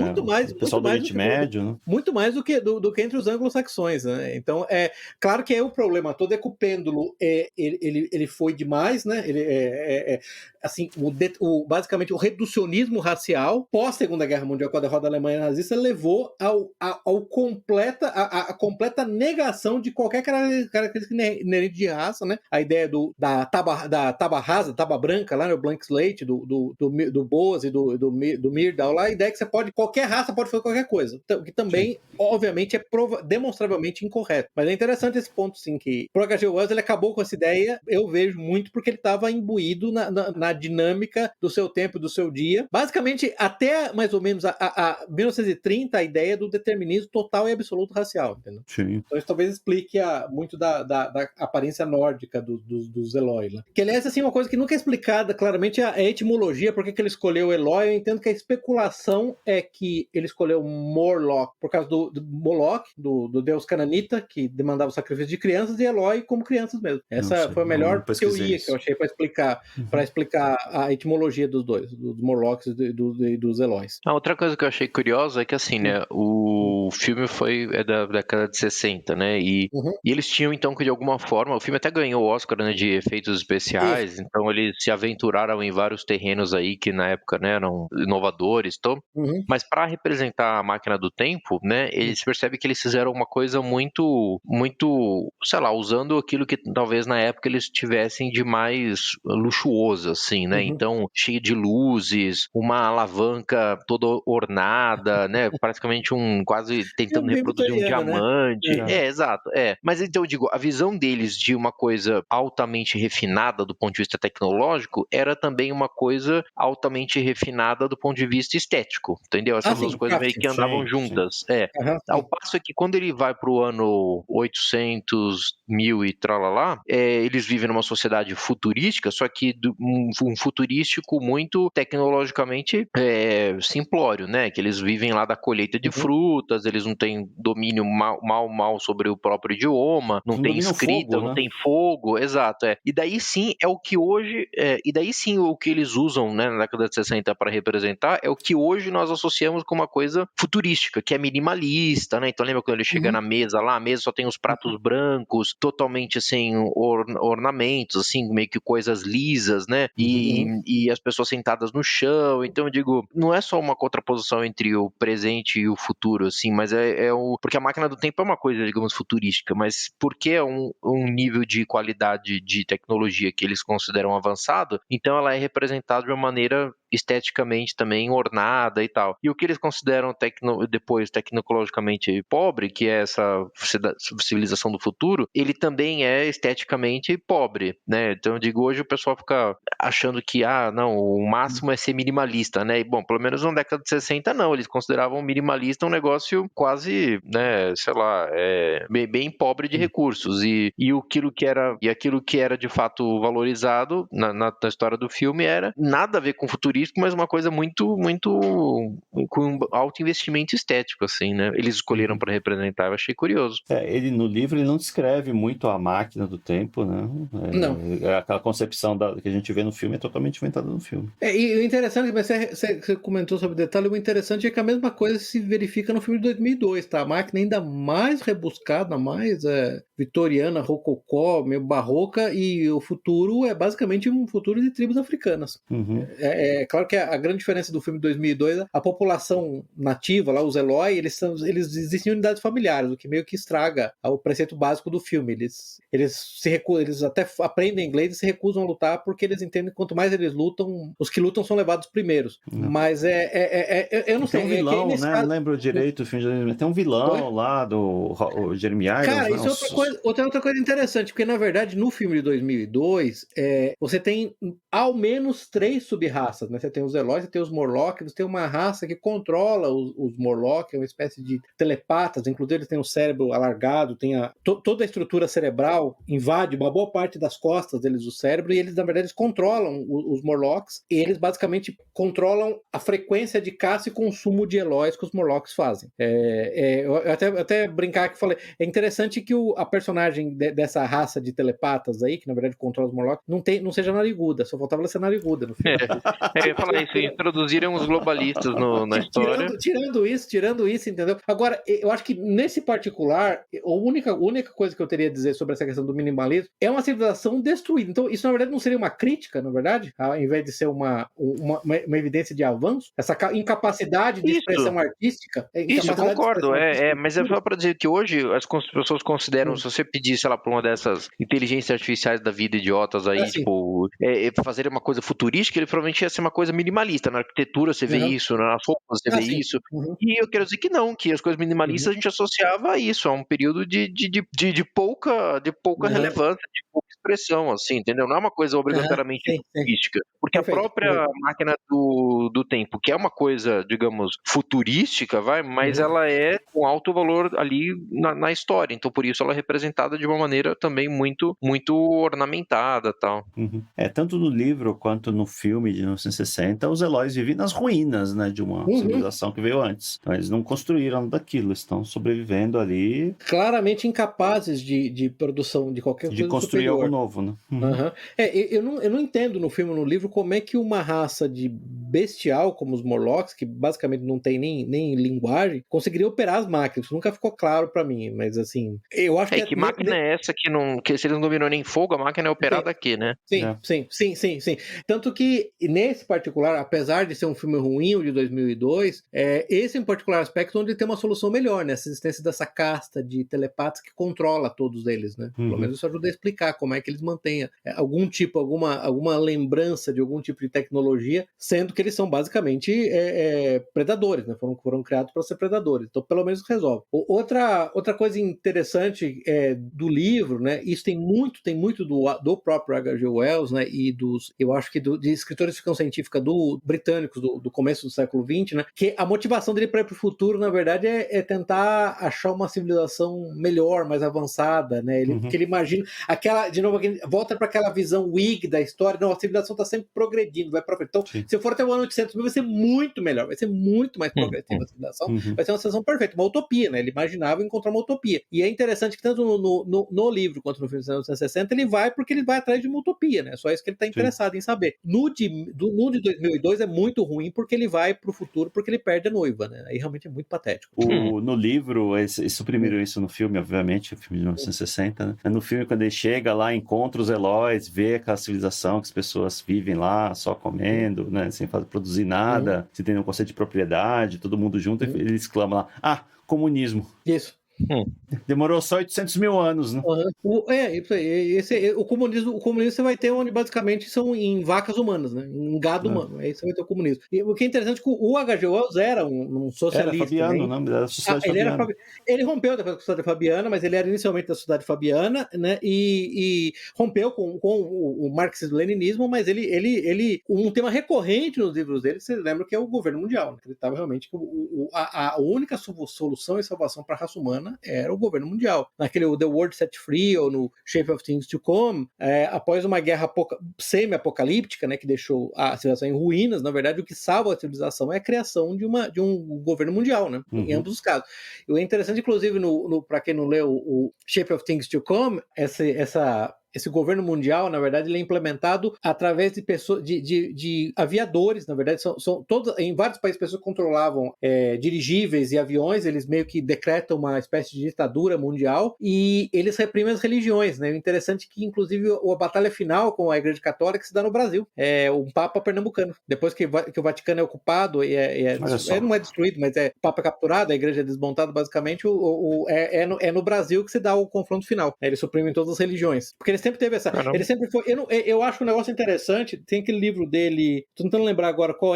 muito mais, pessoal do Oriente Médio, né? Muito mais do que entre os anglo-saxões, né? Então, claro que o problema todo é que o pêndulo ele foi demais, né? Assim, basicamente o reducionismo racial pós Segunda Guerra Mundial, com a derrota da Alemanha nazista, levou a completa negação de qualquer característica inerente de raça, né? A ideia da taba rasa, taba branca lá, né? O blank slate do Boas e do Myrdal lá, a ideia é que qualquer raça pode fazer qualquer coisa, o que também, obviamente, é demonstravelmente incorreto. Mas é interessante esse ponto, sim, que o H.G. Wells ele acabou com essa ideia, eu vejo muito, porque ele estava imbuído na dinâmica do seu tempo, do seu dia. Basicamente, até mais ou menos a 1930, a ideia do determinismo total e absoluto racial, entendeu? Sim. Então isso talvez explique muito da aparência nórdica dos Eloi. Né? Que, aliás, assim, uma coisa que nunca é explicada claramente é a etimologia, por que ele escolheu Eloi. Eu entendo que a especulação é que ele escolheu Morlock por causa do Moloch, do deus cananita, que demandava o sacrifício de crianças, e Eloi como crianças mesmo. Essa foi a melhor teoria que eu achei para explicar a etimologia dos dois, dos Morlocks e dos Elois. Outra coisa que eu achei curiosa é que, assim, né, o filme é da década de 60, né, e eles tinham, então, que de alguma forma, o filme até ganhou o Oscar, né, de efeitos especiais, então eles se aventuraram em vários terrenos aí que na época, né, eram inovadores, mas para representar a máquina do tempo, né, eles percebem que eles fizeram uma coisa muito, muito, sei lá, usando aquilo que talvez na época eles tivessem de mais luxuoso, assim, né, então cheio de luzes, uma alavanca toda ornada, né, praticamente quase tentando reproduzir um diamante, né? Exato, mas então eu digo, a visão deles de uma coisa altamente refinada do ponto de vista tecnológico era também uma coisa altamente refinada do ponto de vista estético, entendeu? Essas duas coisas meio que andavam juntas. Ao passo é que quando ele vai pro ano 800, 1000 e tralalá, eles vivem numa sociedade futurística, só que um futurístico muito tecnologicamente simplório, né? Que eles vivem lá da colheita de frutas, eles não têm domínio mal sobre o próprio idioma, não tem escrita, fogo, não tem fogo, exato, E daí sim é o que hoje, o que eles usam, né, na década de 60 para representar, é o que hoje nós associamos com uma coisa futurística, que é minimalista, né? Então lembra quando ele chega na mesa lá, a mesa só tem os pratos brancos, totalmente sem ornamentos, assim, meio que coisas lisas, né? E as pessoas sentadas no chão. Então eu digo, não é só uma contraposição entre o presente e o futuro, assim, mas porque a máquina do tempo é uma coisa, digamos, futurística, mas porque é um nível de qualidade de tecnologia que eles consideram avançado, então ela é representada de uma maneira esteticamente também ornada e tal. E o que eles consideram depois tecnologicamente pobre, que é essa civilização do futuro, ele também é esteticamente pobre, né? Então eu digo, hoje o pessoal fica achando que, não, o máximo é ser minimalista, né? E, bom, pelo menos na década de 60 não, eles consideravam minimalista um negócio quase, né, sei lá, bem pobre de recursos, e aquilo que era de fato valorizado na história do filme era nada a ver com futurismo, futurístico, mas uma coisa muito, muito com alto investimento estético, assim, né? Eles escolheram para representar, eu achei curioso. Ele no livro ele não descreve muito a máquina do tempo, né? Não. Aquela concepção que a gente vê no filme é totalmente inventada no filme. E o interessante, mas você comentou sobre o detalhe, o interessante é que a mesma coisa se verifica no filme de 2002, tá? A máquina ainda mais rebuscada, mais vitoriana, rococó, meio barroca, e o futuro é basicamente um futuro de tribos africanas. Uhum. É claro que a grande diferença do filme de 2002, a população nativa, lá, os Eloi, eles existem em unidades familiares, o que meio que estraga o preceito básico do filme. Eles até aprendem inglês e se recusam a lutar porque eles entendem que quanto mais eles lutam, os que lutam são levados primeiros. Mas eu não sei. Tem um vilão, né? Caso... Não lembro direito o filme. Tem um vilão lá do Jeremy Irons. Cara, isso é outra coisa interessante, porque na verdade no filme de 2002 você tem ao menos 3 sub-raças, né? Você tem os Eloi, você tem os Morlock, você tem uma raça que controla os Morlock, é uma espécie de telepatas, inclusive eles têm o cérebro alargado, tem toda a estrutura cerebral invade uma boa parte das costas deles do cérebro, e eles na verdade controlam os Morlocks, e eles basicamente controlam a frequência de caça e consumo de Elois que os Morlocks fazem. Eu até brincar que falei, é interessante que a personagem dessa raça de telepatas aí, que na verdade controla os Morlocks, não seja nariguda, só faltava ela ser nariguda no filme. Eu ia falar isso, introduziram os globalistas na história. Tirando isso, entendeu? Agora, eu acho que nesse particular, a única coisa que eu teria a dizer sobre essa questão do minimalismo é uma civilização destruída. Então, isso na verdade não seria uma crítica, na verdade, ao invés de ser uma evidência de avanço, essa incapacidade de expressão artística. Isso, eu concordo, mas é só para dizer que hoje as pessoas consideram, se você pedir, sei lá, para uma dessas inteligências artificiais da vida idiotas aí, tipo, fazer uma coisa futurística, ele provavelmente ia ser uma coisa minimalista. Na arquitetura você vê isso, nas roupas você vê isso. E eu quero dizer que não, que as coisas minimalistas a gente associava a isso, a um período de pouca relevância, de pouca expressão, assim, entendeu? Não é uma coisa obrigatoriamente futurística. Porque a própria máquina do tempo, que é uma coisa, digamos, futurística, mas ela é com alto valor ali na história. Então, por isso ela é representada de uma maneira também muito, muito ornamentada, tal. Tanto no livro quanto no filme de 1960, os Elois vivem nas ruínas, né, de uma civilização que veio antes. Então, eles não construíram daquilo, estão sobrevivendo ali. Claramente incapazes de produção de qualquer coisa de construir superior. algo novo, né? Eu não entendo no filme, no livro, como é que uma raça de bestial como os Morlocks, que basicamente não tem nem linguagem, conseguiria operar as máquinas. Isso nunca ficou claro pra mim, mas assim, eu acho que... que máquina é essa que se eles não dominam nem fogo, a máquina é operada aqui, né? Sim. Tanto que, nesse particular, apesar de ser um filme ruim, o de 2002, esse em particular aspecto onde tem uma solução melhor, né? Essa existência dessa casta de telepatas que controla todos eles, né? Pelo menos isso ajuda a explicar como é que eles mantêm alguma lembrança de algum tipo de tecnologia, sendo que eles são basicamente predadores, né? Foram criados para ser predadores. Então, pelo menos resolve. Outra coisa interessante do livro, né? Isso tem muito do próprio H.G. Wells, né? E eu acho que de escritores de ficção científica britânicos do começo do século XX, né? Que a motivação dele para ir para o futuro, na verdade, é tentar achar uma civilização melhor, mais avançada, né? Que ele imagina volta para aquela visão Whig da história. Não, a civilização está sempre progredindo, vai para frente. Então, se eu for até o ano 800 mil, vai ser muito melhor, vai ser muito mais progressiva a civilização, vai ser uma civilização perfeita, uma utopia, né? Ele imaginava encontrar uma utopia. E é interessante que tanto no livro quanto no filme de 1960, ele vai porque ele vai atrás de uma utopia, né? Só isso que ele está interessado em saber. No de 2002 é muito ruim porque ele vai pro futuro porque ele perde a noiva, né? Aí realmente é muito patético. No livro, eles suprimiram isso no filme, obviamente, o filme de 1960, né? No filme, quando ele chega lá, encontra os Elois, vê aquela civilização que as pessoas vivem lá só comendo, né? Sem produzir nada, sem ter nenhum conceito de propriedade, todo mundo junto, e ele exclama lá, comunismo. Isso. Demorou só 800 mil anos, né? O comunismo você vai ter onde basicamente são em vacas humanas, né? Em gado humano. Aí você vai ter o comunismo. E o que é interessante é que o H.G. Wells era um socialista. Era fabiano, né? Era da Sociedade Fabiana. Ele rompeu depois com a Sociedade Fabiana, mas ele era inicialmente da Sociedade Fabiana, né? E rompeu com o marxismo-leninismo, mas ele um tema recorrente nos livros dele, você lembra que é o governo mundial, né? Ele estava realmente a única solução e salvação para a raça humana humana era o governo mundial. Naquele The World Set Free, ou no Shape of Things to Come, após uma guerra semi-apocalíptica, né, que deixou a civilização em ruínas, na verdade, o que salva a civilização é a criação de um governo mundial, né, em ambos os casos. E é interessante, inclusive, para quem não leu o Shape of Things to Come, esse governo mundial, na verdade, ele é implementado através de pessoas, de aviadores, na verdade, são todos, em vários países, pessoas que controlavam dirigíveis e aviões, eles meio que decretam uma espécie de ditadura mundial e eles reprimem as religiões, né? O interessante é que, inclusive, a batalha final com a Igreja Católica se dá no Brasil, um Papa pernambucano. Depois que o Vaticano é ocupado não é destruído, mas o Papa é capturado, a Igreja é desmontada, basicamente, é no Brasil que se dá o confronto final. Eles suprimem todas as religiões, porque ele sempre teve essa... Caramba. Ele sempre foi... Eu acho um negócio interessante, tem aquele livro dele, tô tentando lembrar agora qual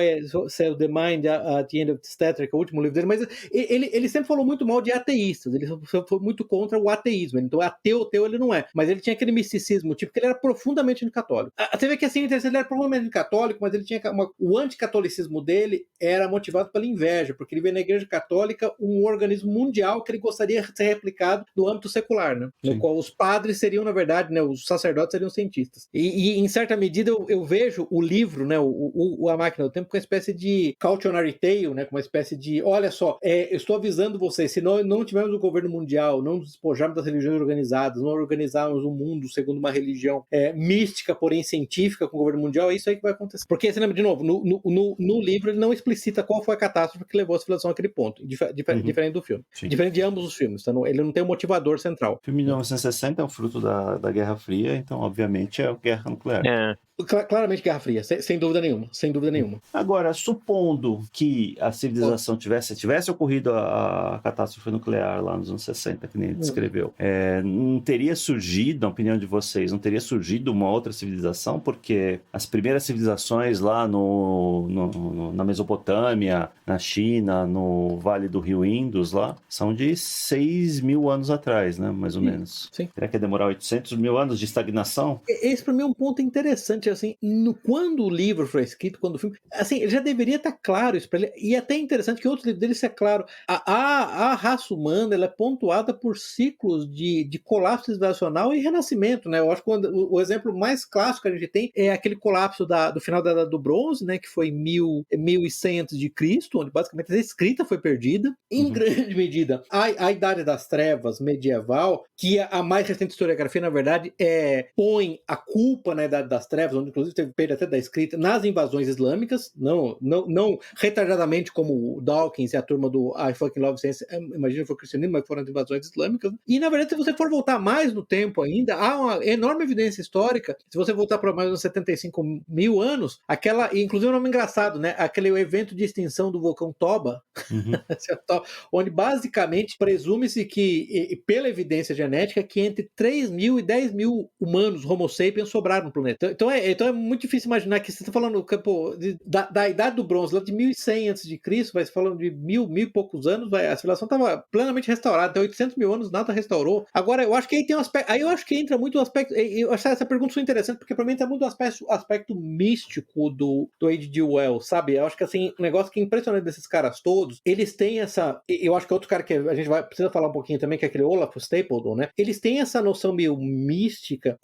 se é o The Mind at the End of the Stature, que é o último livro dele, mas ele sempre falou muito mal de ateístas, ele foi muito contra o ateísmo, então ateu ele não é, mas ele tinha aquele misticismo, tipo, que ele era profundamente anticatólico. Você vê que assim, ele era profundamente anticatólico, mas ele tinha o anticatolicismo dele era motivado pela inveja, porque ele vê na Igreja Católica um organismo mundial que ele gostaria de ser replicado no âmbito secular, né? No qual os padres seriam, na verdade, né, os sacerdotes seriam cientistas. E em certa medida eu vejo o livro, né, A Máquina do Tempo, com uma espécie de cautionary tale, né, com uma espécie de, olha só, eu estou avisando vocês, se nós não tivermos o governo mundial, não nos despojarmos das religiões organizadas, não organizarmos um mundo segundo uma religião mística, porém científica com o governo mundial, é isso aí que vai acontecer. Porque, você lembra, de novo, no livro ele não explicita qual foi a catástrofe que levou a civilização àquele ponto, diferente do filme. Sim. Diferente de ambos os filmes, tá? Ele não tem um motivador central. O filme de 1960 é um fruto da Guerra Fria, então, obviamente, é a guerra nuclear. Claramente Guerra Fria, sem dúvida nenhuma. Agora, supondo que a civilização tivesse ocorrido a catástrofe nuclear lá nos anos 60, que nem ele descreveu, não teria surgido, na opinião de vocês, uma outra civilização? Porque as primeiras civilizações lá na Mesopotâmia, na China, no Vale do Rio Indus, lá, são de 6 mil anos atrás, né, mais ou menos. Sim. Será que ia demorar 800 mil anos de estagnação? Esse, para mim, é um ponto interessante. Assim, quando o livro foi escrito, quando o filme, assim, já deveria estar claro isso para ele, e até interessante que outros livros dele isso é claro, a raça humana, ela é pontuada por ciclos de colapso civilizacional e renascimento, né? Eu acho que o exemplo mais clássico que a gente tem é aquele colapso do final da Idade do Bronze, né, que foi 1100 a.C., onde basicamente a escrita foi perdida, em grande medida a Idade das Trevas medieval, que a mais recente historiografia, na verdade, põe a culpa na Idade das Trevas, onde inclusive teve perda até da escrita, nas invasões islâmicas, não retardadamente como o Dawkins e a turma do I Fucking Love Science, imagina que foi cristianismo, mas foram as invasões islâmicas. E na verdade, se você for voltar mais no tempo ainda, há uma enorme evidência histórica, se você voltar para mais uns 75 mil anos, inclusive um nome engraçado, né? Aquele evento de extinção do vulcão Toba, onde basicamente presume-se que, pela evidência genética, que entre 3 mil e 10 mil humanos, Homo sapiens, sobraram no planeta. Então é muito difícil imaginar que você está falando da Idade do Bronze, lá de 1100 a.C., vai falando de mil e poucos anos, a civilização estava plenamente restaurada, até 800 mil anos nada restaurou. Agora, eu acho que aí tem um aspecto, aí eu acho que entra muito o aspecto, eu acho essa pergunta interessante, porque para mim entra muito o aspecto místico do H.G. Wells, sabe? Eu acho que assim, um negócio que é impressionante desses caras todos, eles têm eu acho que outro cara que a gente precisa falar um pouquinho também, que é aquele Olaf Stapledon, né? Eles têm essa noção meio mística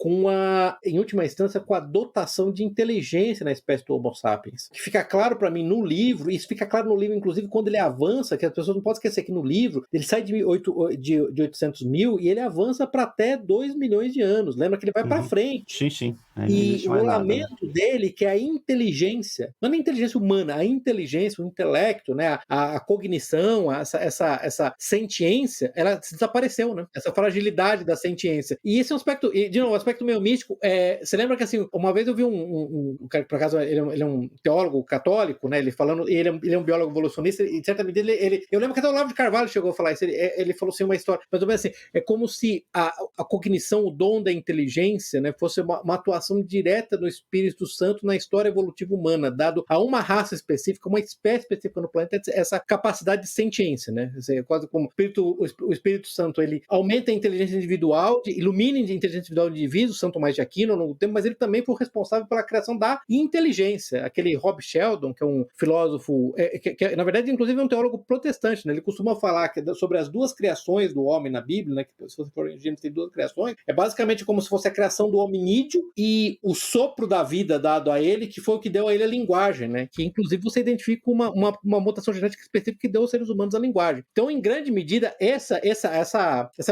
em última instância, com a dotação de inteligência na espécie do Homo sapiens. Que fica claro para mim no livro, e isso fica claro no livro, inclusive, quando ele avança, que as pessoas não podem esquecer que no livro, ele sai de 800 mil e ele avança para até 2 milhões de anos. Lembra que ele vai para frente. Sim. E o lamento dele, que é a inteligência, não é a inteligência humana, a inteligência, o intelecto, né, a cognição, essa sentiência, ela desapareceu, né? Essa fragilidade da sentiência. E esse é um aspecto, de novo, um aspecto meio místico. Você lembra que, assim, uma vez eu vi um cara, por acaso, ele é um teólogo católico, né? Ele falando, ele é um biólogo evolucionista, e de certa medida eu lembro que até o Olavo de Carvalho chegou a falar isso, ele falou assim, uma história, mas assim, é como se a cognição, o dom da inteligência, né, fosse uma atuação relação direta do Espírito Santo na história evolutiva humana, dado a uma raça específica, uma espécie específica no planeta, essa capacidade de sentiência, né? Quase como o Espírito Santo, ele aumenta a inteligência individual, ilumina a inteligência individual do indivíduo, São Tomás de Aquino, ao longo do tempo, mas ele também foi responsável pela criação da inteligência. Aquele Rob Sheldon, que é um filósofo, que na verdade, inclusive, é um teólogo protestante, né? Ele costuma falar sobre as duas criações do homem na Bíblia, né? Que se você for em Gênesis, tem duas criações, é basicamente como se fosse a criação do hominídeo e o sopro da vida dado a ele, que foi o que deu a ele a linguagem, né? Que inclusive você identifica uma mutação genética específica que deu aos seres humanos a linguagem. Então, em grande medida, essa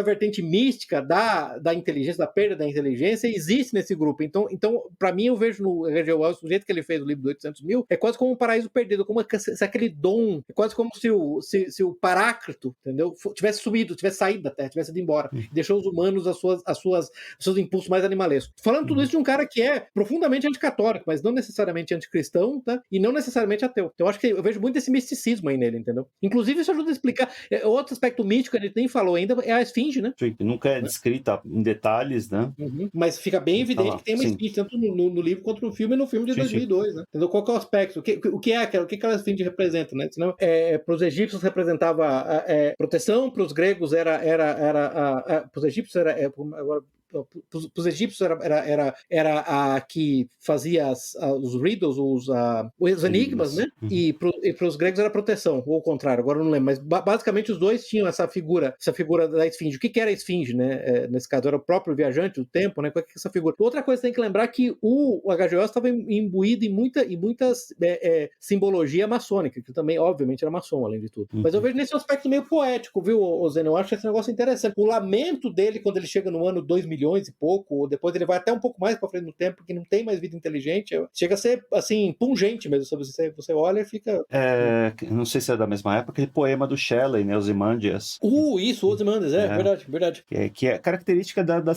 vertente mística da inteligência, da perda da inteligência, existe nesse grupo. Então para mim, eu vejo no H.G. Wells, o jeito que ele fez o livro do 800 mil, é quase como um paraíso perdido, como se aquele dom, é quase como se o Paráclito, entendeu? Tivesse sumido, tivesse saído da Terra, tivesse ido embora, deixou os humanos os seus impulsos mais animalescos. Falando tudo isso de um cara que é profundamente anticatólico, mas não necessariamente anticristão, tá? E não necessariamente ateu. Então, eu acho que eu vejo muito esse misticismo aí nele, entendeu? Inclusive, isso ajuda a explicar. Outro aspecto místico que a gente nem falou ainda é a esfinge, né? Sim, nunca é descrita em detalhes, né? Mas fica bem evidente que tem uma esfinge, tanto no livro quanto no filme, e no filme de 2002, né? Entendeu? Qual que é o aspecto? O que aquela esfinge representa, né? Senão, para os egípcios representava proteção, para os gregos para os egípcios agora para os egípcios era a que fazia os riddles, os enigmas, né? E para os gregos era proteção, ou ao contrário, agora eu não lembro, mas basicamente os dois tinham essa figura da esfinge. O que era a esfinge, né? Nesse caso, era o próprio viajante do tempo, né? Qual que é essa figura? Outra coisa que tem que lembrar é que o H.G. Wells estava imbuído em muita simbologia maçônica, que também, obviamente, era maçom, além de tudo. Mas eu vejo nesse aspecto meio poético, viu, Zeno? Eu acho esse negócio interessante. O lamento dele, quando ele chega no ano 2 milhões e pouco, ou depois ele vai até um pouco mais para frente no tempo, porque não tem mais vida inteligente, chega a ser, assim, pungente mesmo. Você olha e fica... não sei se é da mesma época, aquele poema do Shelley, né, Ozymandias. Isso, Ozymandias, verdade. Que é característica da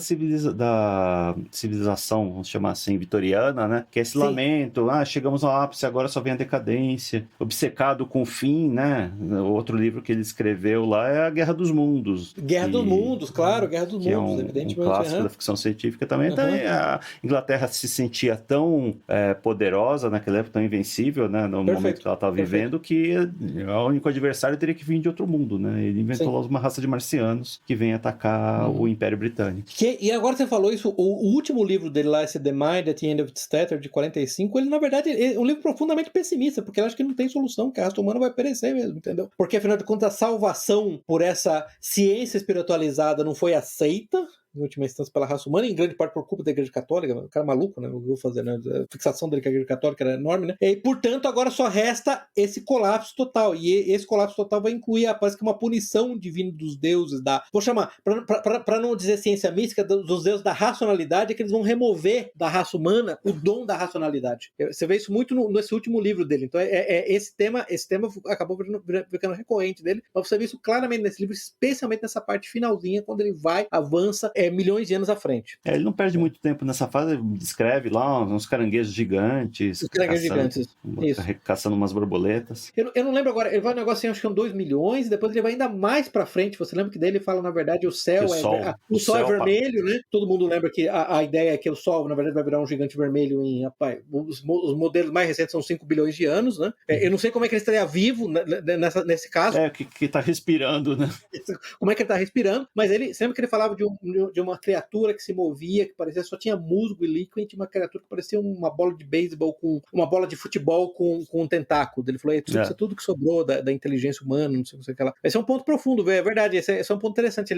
civilização, vamos chamar assim, vitoriana, né? Que é esse lamento, chegamos ao ápice, agora só vem a decadência, obcecado com o fim, né? O outro livro que ele escreveu lá é a Guerra dos Mundos. Guerra dos Mundos, evidentemente. Um clássico da ficção científica também. Então, a Inglaterra se sentia tão poderosa naquela época, tão invencível, né? No momento que ela estava vivendo, que o único adversário teria que vir de outro mundo, né? Ele inventou logo uma raça de marcianos que vem atacar o Império Britânico. E agora você falou isso, o último livro dele lá, esse The Mind at the End of its Tether, de 45, ele, na verdade, é um livro profundamente pessimista, porque ele acha que não tem solução, que a raça humana vai perecer mesmo, entendeu? Porque, afinal de contas, a salvação por essa ciência espiritualizada não foi aceita, em última instância, pela raça humana, em grande parte por culpa da Igreja Católica. O cara maluco, né? Eu vou fazer, né? A fixação dele com a Igreja Católica era enorme, né? E, portanto, agora só resta esse colapso total. E esse colapso total vai incluir, parece que uma punição divina dos deuses, vou chamar, para não dizer ciência mística, dos deuses da racionalidade, é que eles vão remover da raça humana o dom da racionalidade. Você vê isso muito nesse último livro dele. Então, esse tema acabou ficando recorrente dele, mas você vê isso claramente nesse livro, especialmente nessa parte finalzinha, quando ele avança milhões de anos à frente. Ele não perde muito tempo nessa fase, ele descreve lá uns caranguejos gigantes. Os caranguejos gigantes, isso. Caçando umas borboletas. Eu não lembro agora, ele vai um negócio assim, acho que são 2 milhões, e depois ele vai ainda mais pra frente. Você lembra que daí ele fala, na verdade, o sol é vermelho, né? Todo mundo lembra que a ideia é que o sol, na verdade, vai virar um gigante vermelho os modelos mais recentes são 5 bilhões de anos, né? Eu não sei como é que ele estaria vivo nesse caso. Que tá respirando, né? Como é que ele tá respirando, mas ele, sempre que ele falava de uma criatura que se movia, que parecia só tinha musgo e líquido, e tinha uma criatura que parecia uma bola de beisebol uma bola de futebol com um tentáculo. Ele falou, isso é tudo que sobrou da inteligência humana, não sei o que lá. Esse é um ponto profundo, é verdade, esse é um ponto interessante,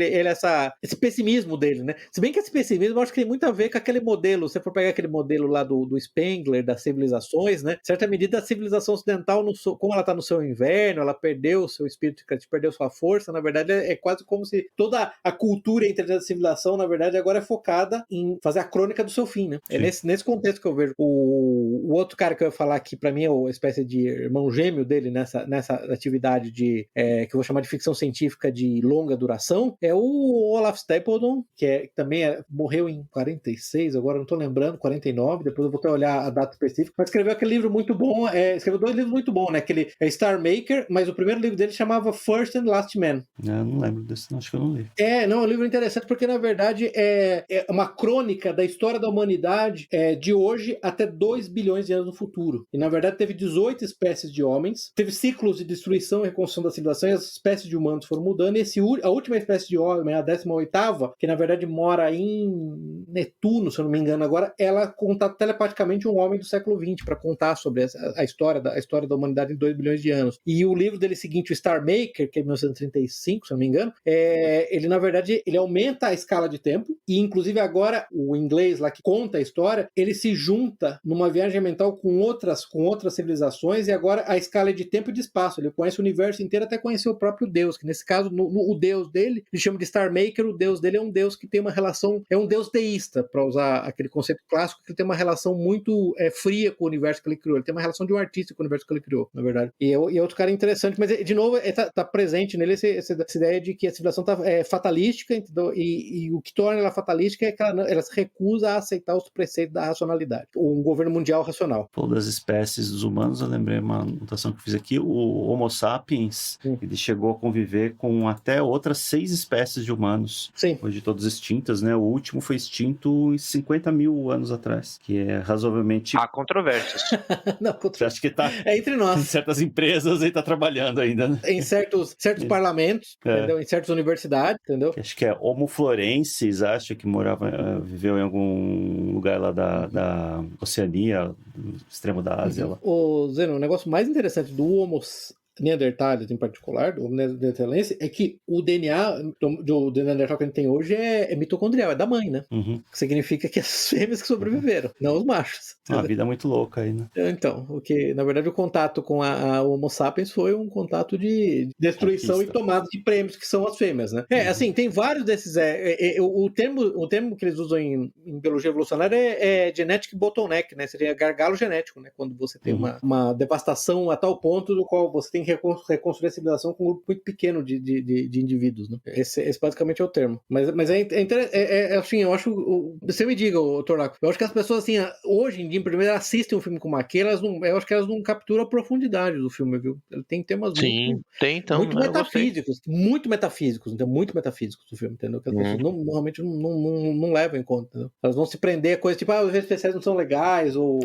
esse pessimismo dele, né? Se bem que esse pessimismo eu acho que tem muito a ver com aquele modelo, se você for pegar aquele modelo lá do Spengler, das civilizações, né? Em certa medida, a civilização ocidental, como ela está no seu inverno, ela perdeu o seu espírito criativo, perdeu sua força, na verdade, é quase como se toda a cultura e a inteligência da civilização, na verdade, agora é focada em fazer a crônica do seu fim, né? Sim. É nesse contexto que eu vejo. O outro cara que eu ia falar que pra mim é uma espécie de irmão gêmeo dele nessa atividade que eu vou chamar de ficção científica de longa duração, é o Olaf Stapledon, que também morreu em 46, agora não tô lembrando, 49, depois eu vou até olhar a data específica, mas escreveu aquele livro muito bom, escreveu 2 livros muito bons, né? Aquele Star Maker, mas o primeiro livro dele chamava First and Last Man. Eu não lembro desse, acho que eu não li. É um livro interessante porque, na verdade, verdade, é uma crônica da história da humanidade de hoje até 2 bilhões de anos no futuro. E, na verdade, teve 18 espécies de homens, teve ciclos de destruição e reconstrução da civilização, e as espécies de humanos foram mudando, e a última espécie de homem, a 18ª, que, na verdade, mora em Netuno, se eu não me engano agora, ela conta telepaticamente um homem do século XX para contar sobre a história da humanidade em 2 bilhões de anos. E o livro dele seguinte, o Star Maker, que é 1935, se eu não me engano, ele, na verdade, ele aumenta a escala de tempo, e inclusive agora o inglês lá que conta a história, ele se junta numa viagem mental com outras civilizações, e agora a escala é de tempo e de espaço. Ele conhece o universo inteiro até conhecer o próprio Deus, que nesse caso, o Deus dele, ele chama de Star Maker. O Deus dele é um Deus que tem uma relação, é um Deus teísta, para usar aquele conceito clássico, que ele tem uma relação muito fria com o universo que ele criou. Ele tem uma relação de um artista com o universo que ele criou, na verdade. E é outro cara interessante, mas de novo tá presente nele essa ideia de que a civilização é fatalística, entendeu? E o que torna ela fatalística é que ela se recusa a aceitar os preceitos da racionalidade, um governo mundial racional. Falou das espécies dos humanos, eu lembrei uma anotação que eu fiz aqui, o Homo sapiens, ele chegou a conviver com até outras 6 espécies de humanos. Sim. Hoje todos extintas, né? O último foi extinto em 50 mil anos atrás, que é razoavelmente... Há controvérsias. Não, Você acha que tá... entre nós. Em certas empresas ele tá trabalhando ainda, né? Em certos parlamentos, entendeu? Em certas universidades, entendeu? Acho que é Homo florensis, acho que viveu em algum lugar lá da Oceania, do extremo da Ásia. Lá. Zeno, o negócio mais interessante do Homo neandertales em particular, do neandertalense, é que o DNA do Neandertal que a gente tem hoje é mitocondrial, é da mãe, né? Uhum. Que significa que as fêmeas que sobreviveram, não os machos. Uma vida é muito louca aí, né? Então, na verdade, o contato com a Homo sapiens foi um contato de destruição e tomada de prêmios, que são as fêmeas, né? Assim, tem vários desses... o termo que eles usam em biologia evolucionária é genetic bottleneck, né? Seria gargalo genético, né? Quando você tem uma devastação a tal ponto do qual você tem que reconstruir a civilização com um grupo muito pequeno de indivíduos, né? Esse basicamente é o termo. Mas assim, eu acho... Você me diga, Torlaco, eu acho que as pessoas, assim, hoje em dia, primeiro, assistem um filme como aquele, eu acho que elas não capturam a profundidade do filme, viu? Ele tem temas muito metafísicos, então, muito metafísicos do filme, entendeu? Que as pessoas normalmente não levam em conta, entendeu? Elas vão se prender a coisas tipo, os efeitos especiais não são legais, ou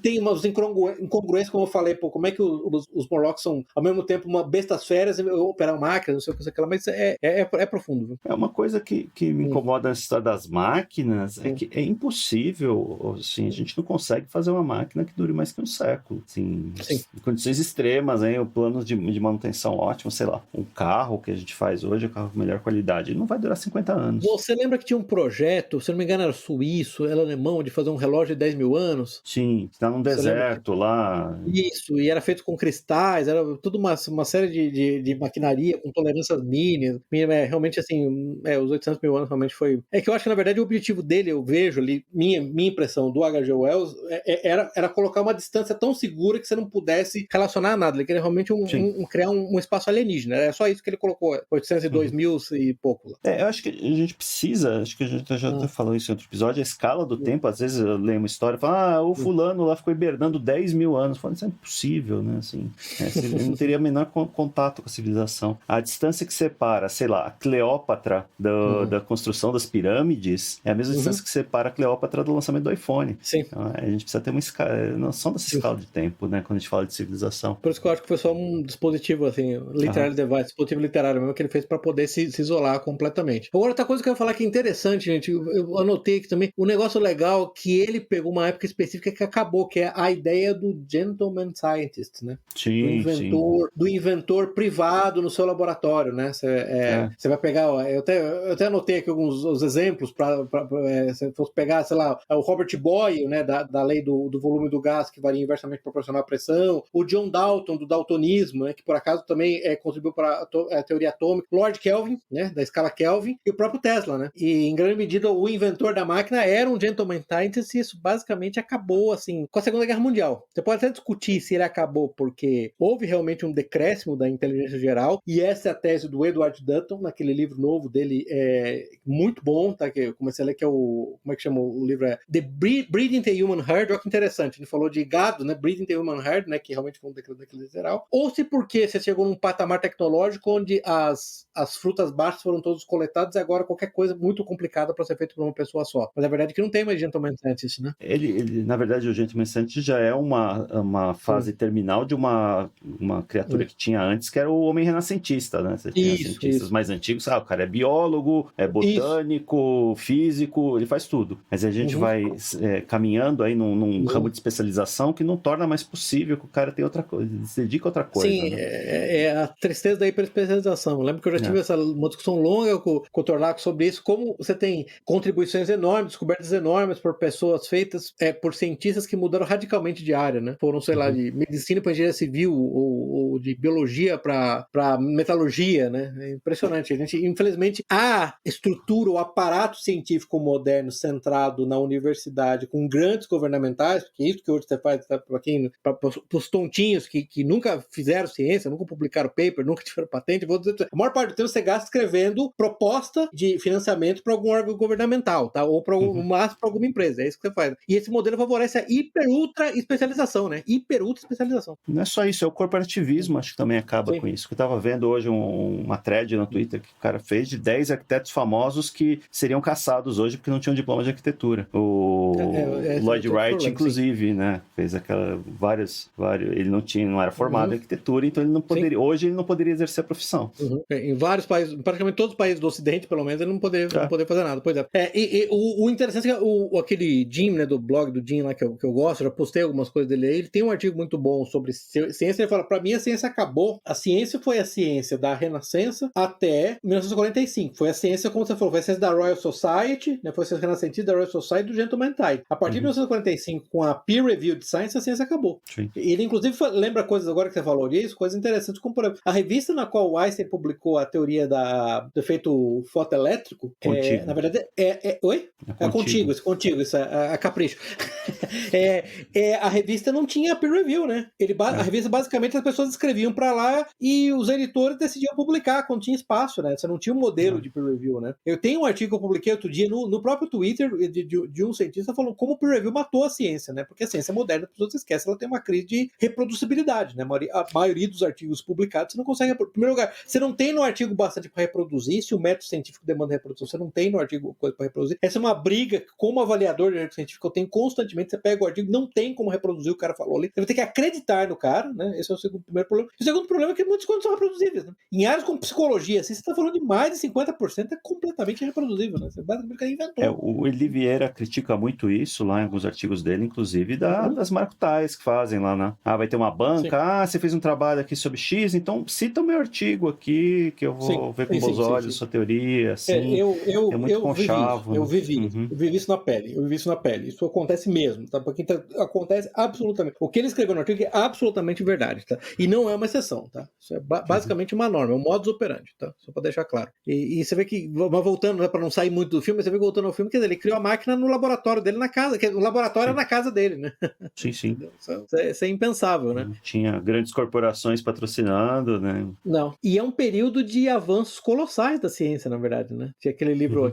tem umas incongruências, como eu falei, como é que os Morlocks são, ao mesmo tempo, uma bestas férias e operar máquinas, não sei o que, sei lá, mas é profundo, viu? É uma coisa que me incomoda nessa história das máquinas, é que é impossível, assim, a gente não consegue fazer uma máquina que dure mais que um século, assim, em condições extremas, hein, o plano de manutenção ótimo, sei lá, um carro que a gente faz hoje, um carro com melhor qualidade, não vai durar 50 anos. Você lembra que tinha um projeto, se não me engano era suíço, era alemão, de fazer um relógio de 10 mil anos? Sim, está num deserto lá. Isso, e era feito com cristais, era tudo uma série de maquinaria com tolerâncias mínimas, realmente assim, os 800 mil anos realmente foi... É que eu acho que na verdade o objetivo dele, eu vejo ali, minha impressão do H.G. Wells, era colocar uma distância tão segura que você não pudesse relacionar a nada. Ele queria realmente criar um espaço alienígena. É só isso que ele colocou, 802 mil e pouco. Eu acho que a gente precisa, acho que a gente já até falou isso em outro episódio, a escala do tempo, às vezes eu leio uma história e falo, o fulano lá ficou hibernando 10 mil anos. Falo, isso é impossível, né? Assim, ele não teria o menor contato com a civilização. A distância que separa, sei lá, a Cleópatra da construção das pirâmides é a mesma distância que separa a Cleópatra do lançamento do iPhone. Sim. Então, a gente precisa ter uma noção dessa escala de tempo, né? Quando a gente fala de civilização. Por isso que eu acho que foi só um dispositivo, assim, literário device, dispositivo literário mesmo, que ele fez para poder se isolar completamente. Agora, outra coisa que eu ia falar que é interessante, gente, eu anotei aqui também, um negócio legal que ele pegou uma época específica que acabou, que é a ideia do gentleman scientist, né? Sim, do inventor privado no seu laboratório, né? Você vai pegar, eu até anotei aqui alguns exemplos se fosse pegar, sei lá, o Robert Boyle, né, da lei do volume do gás que varia inversamente proporcional à pressão, o John Dalton do daltonismo, né, que por acaso também contribuiu para a teoria atômica, Lord Kelvin, né, da escala Kelvin, e o próprio Tesla, né? E em grande medida o inventor da máquina era um gentleman scientist, e isso basicamente acabou assim com a Segunda Guerra Mundial. Você pode até discutir se ele acabou porque houve houve realmente um decréscimo da inteligência geral, e essa é a tese do Edward Dutton, naquele livro novo dele, muito bom, tá? Que eu comecei a ler, que é o... Como é que chama o livro? The Breeding the Human Herd. Olha que interessante, ele falou de gado, né? Breeding the Human Herd, né? Que realmente foi um declínio da inteligência geral. Ou se porque você chegou num patamar tecnológico onde as frutas baixas foram todas coletadas e agora qualquer coisa muito complicada para ser feita por uma pessoa só. Mas a verdade é que não tem mais Gentleman Scientist, né? Ele, na verdade, o Gentleman Scientist já é uma fase terminal de uma criatura que tinha antes, que era o homem renascentista, né? Você tinha cientistas mais antigos, o cara é biólogo, é botânico, físico, ele faz tudo. Mas a gente vai caminhando aí num ramo de especialização que não torna mais possível que o cara tenha outra coisa, se dedica a outra coisa. Sim, né? é a tristeza da hiperespecialização. Eu lembro que eu já tive uma discussão longa com o Torlaco sobre isso, como você tem contribuições enormes, descobertas enormes por pessoas feitas por cientistas que mudaram radicalmente de área, né? Foram, sei lá, de medicina para engenharia civil ou de biologia para metalurgia, né? É impressionante. A gente, infelizmente, a estrutura, o aparato científico moderno centrado na universidade com grandes governamentais, porque é isso que hoje você faz para os tontinhos que nunca fizeram ciência, nunca publicaram paper, nunca tiveram patente, a maior parte do tempo você gasta escrevendo proposta de financiamento para algum órgão governamental, tá? Ou para alguma empresa, é isso que você faz. E esse modelo favorece a ultra especialização, né? Ultra especialização. Não é só isso, é o corporativismo, acho que também acaba com isso. Eu estava vendo hoje uma thread no Twitter que o cara fez de 10 arquitetos famosos que seriam caçados hoje porque não tinham diploma de arquitetura. O Lloyd Wright, inclusive, né? Fez vários, ele não era formado em arquitetura, então ele não poderia, hoje ele não poderia exercer a profissão. Em vários países, praticamente todos os países do Ocidente, pelo menos, ele não poderia fazer nada. Pois é. O interessante é que aquele Jim, né, do blog do Jim lá que eu gosto, já postei algumas coisas dele aí, ele tem um artigo muito bom sobre ciência, ele fala, pra mim a ciência acabou, a ciência foi a ciência da Renascença até 1945, foi a ciência, como você falou, foi a ciência da Royal Society, né, foi a ciência renascentista da Royal Society do Gentleman Tide. A partir de 1945, com a Peer Reviewed Science, a ciência acabou. Sim. Ele, inclusive, lembra coisas agora que você falou disso, coisas interessantes, como, por exemplo, a revista na qual o Einstein publicou a teoria do efeito fotoelétrico, na verdade, oi? Contigo, isso é a capricho. A revista não tinha peer review, né? A revista, basicamente, as pessoas escreviam para lá e os editores decidiam publicar quando tinha espaço, né? Você não tinha um modelo de peer review, né? Eu tenho um artigo que eu publiquei outro dia no próprio Twitter de um cientista falando como o peer review matou a ciência, né? Porque a ciência moderna, as pessoas esquecem, ela tem uma crise de reproduzibilidade, né? A maioria dos artigos publicados você não consegue, em primeiro lugar, você não tem no artigo bastante para reproduzir, se o método científico demanda reprodução, você não tem no artigo coisa para reproduzir. Essa é uma briga que, como avaliador de artigo científico, eu tenho constantemente. Você pega o artigo, não tem como reproduzir o que o cara falou ali, você vai ter que acreditar no cara, né? Esse é o primeiro problema. E o segundo problema é que muitas coisas são reproduzíveis, né? Em áreas como psicologia, assim, você está falando de mais de 50% é completamente reproduzível, né? Você basicamente inventou. O Eli Vieira critica muito isso lá em alguns artigos dele, inclusive das markutais que fazem lá, né? Vai ter uma banca, você fez um trabalho aqui sobre X, então cita o meu artigo aqui, que eu vou ver com bons olhos sua teoria, assim. É muito conchavo. Eu vivi isso na pele. Isso acontece mesmo, tá? Porque acontece absolutamente. O que ele escreveu no artigo é absolutamente verdade, tá? E não é uma exceção, tá? Isso é basicamente uma norma, é um modus operandi, tá? Só pra deixar claro. E você vê que, mas voltando, né, pra não sair muito do filme, você vê que voltando ao filme, quer dizer, ele criou a máquina no laboratório dele na casa, o laboratório era na casa dele, né? Sim. Isso é impensável, né? Tinha grandes corporações patrocinando, né? Não. E é um período de avanços colossais da ciência, na verdade, né? Tinha aquele livro,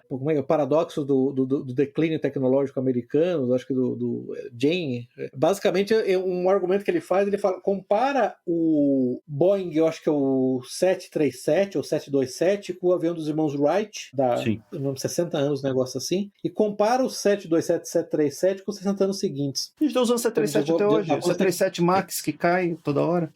como é o paradoxo do declínio tecnológico americano, acho que do Jane. Basicamente, um argumento que ele faz, ele fala, compara o Boeing, eu acho que é o 737 ou 727, com o avião dos irmãos Wright, da 60 anos, um negócio assim, e compara o 727 e 737 com os 60 anos seguintes. A gente tá usando 737 até hoje. O 737 MAX que cai toda hora.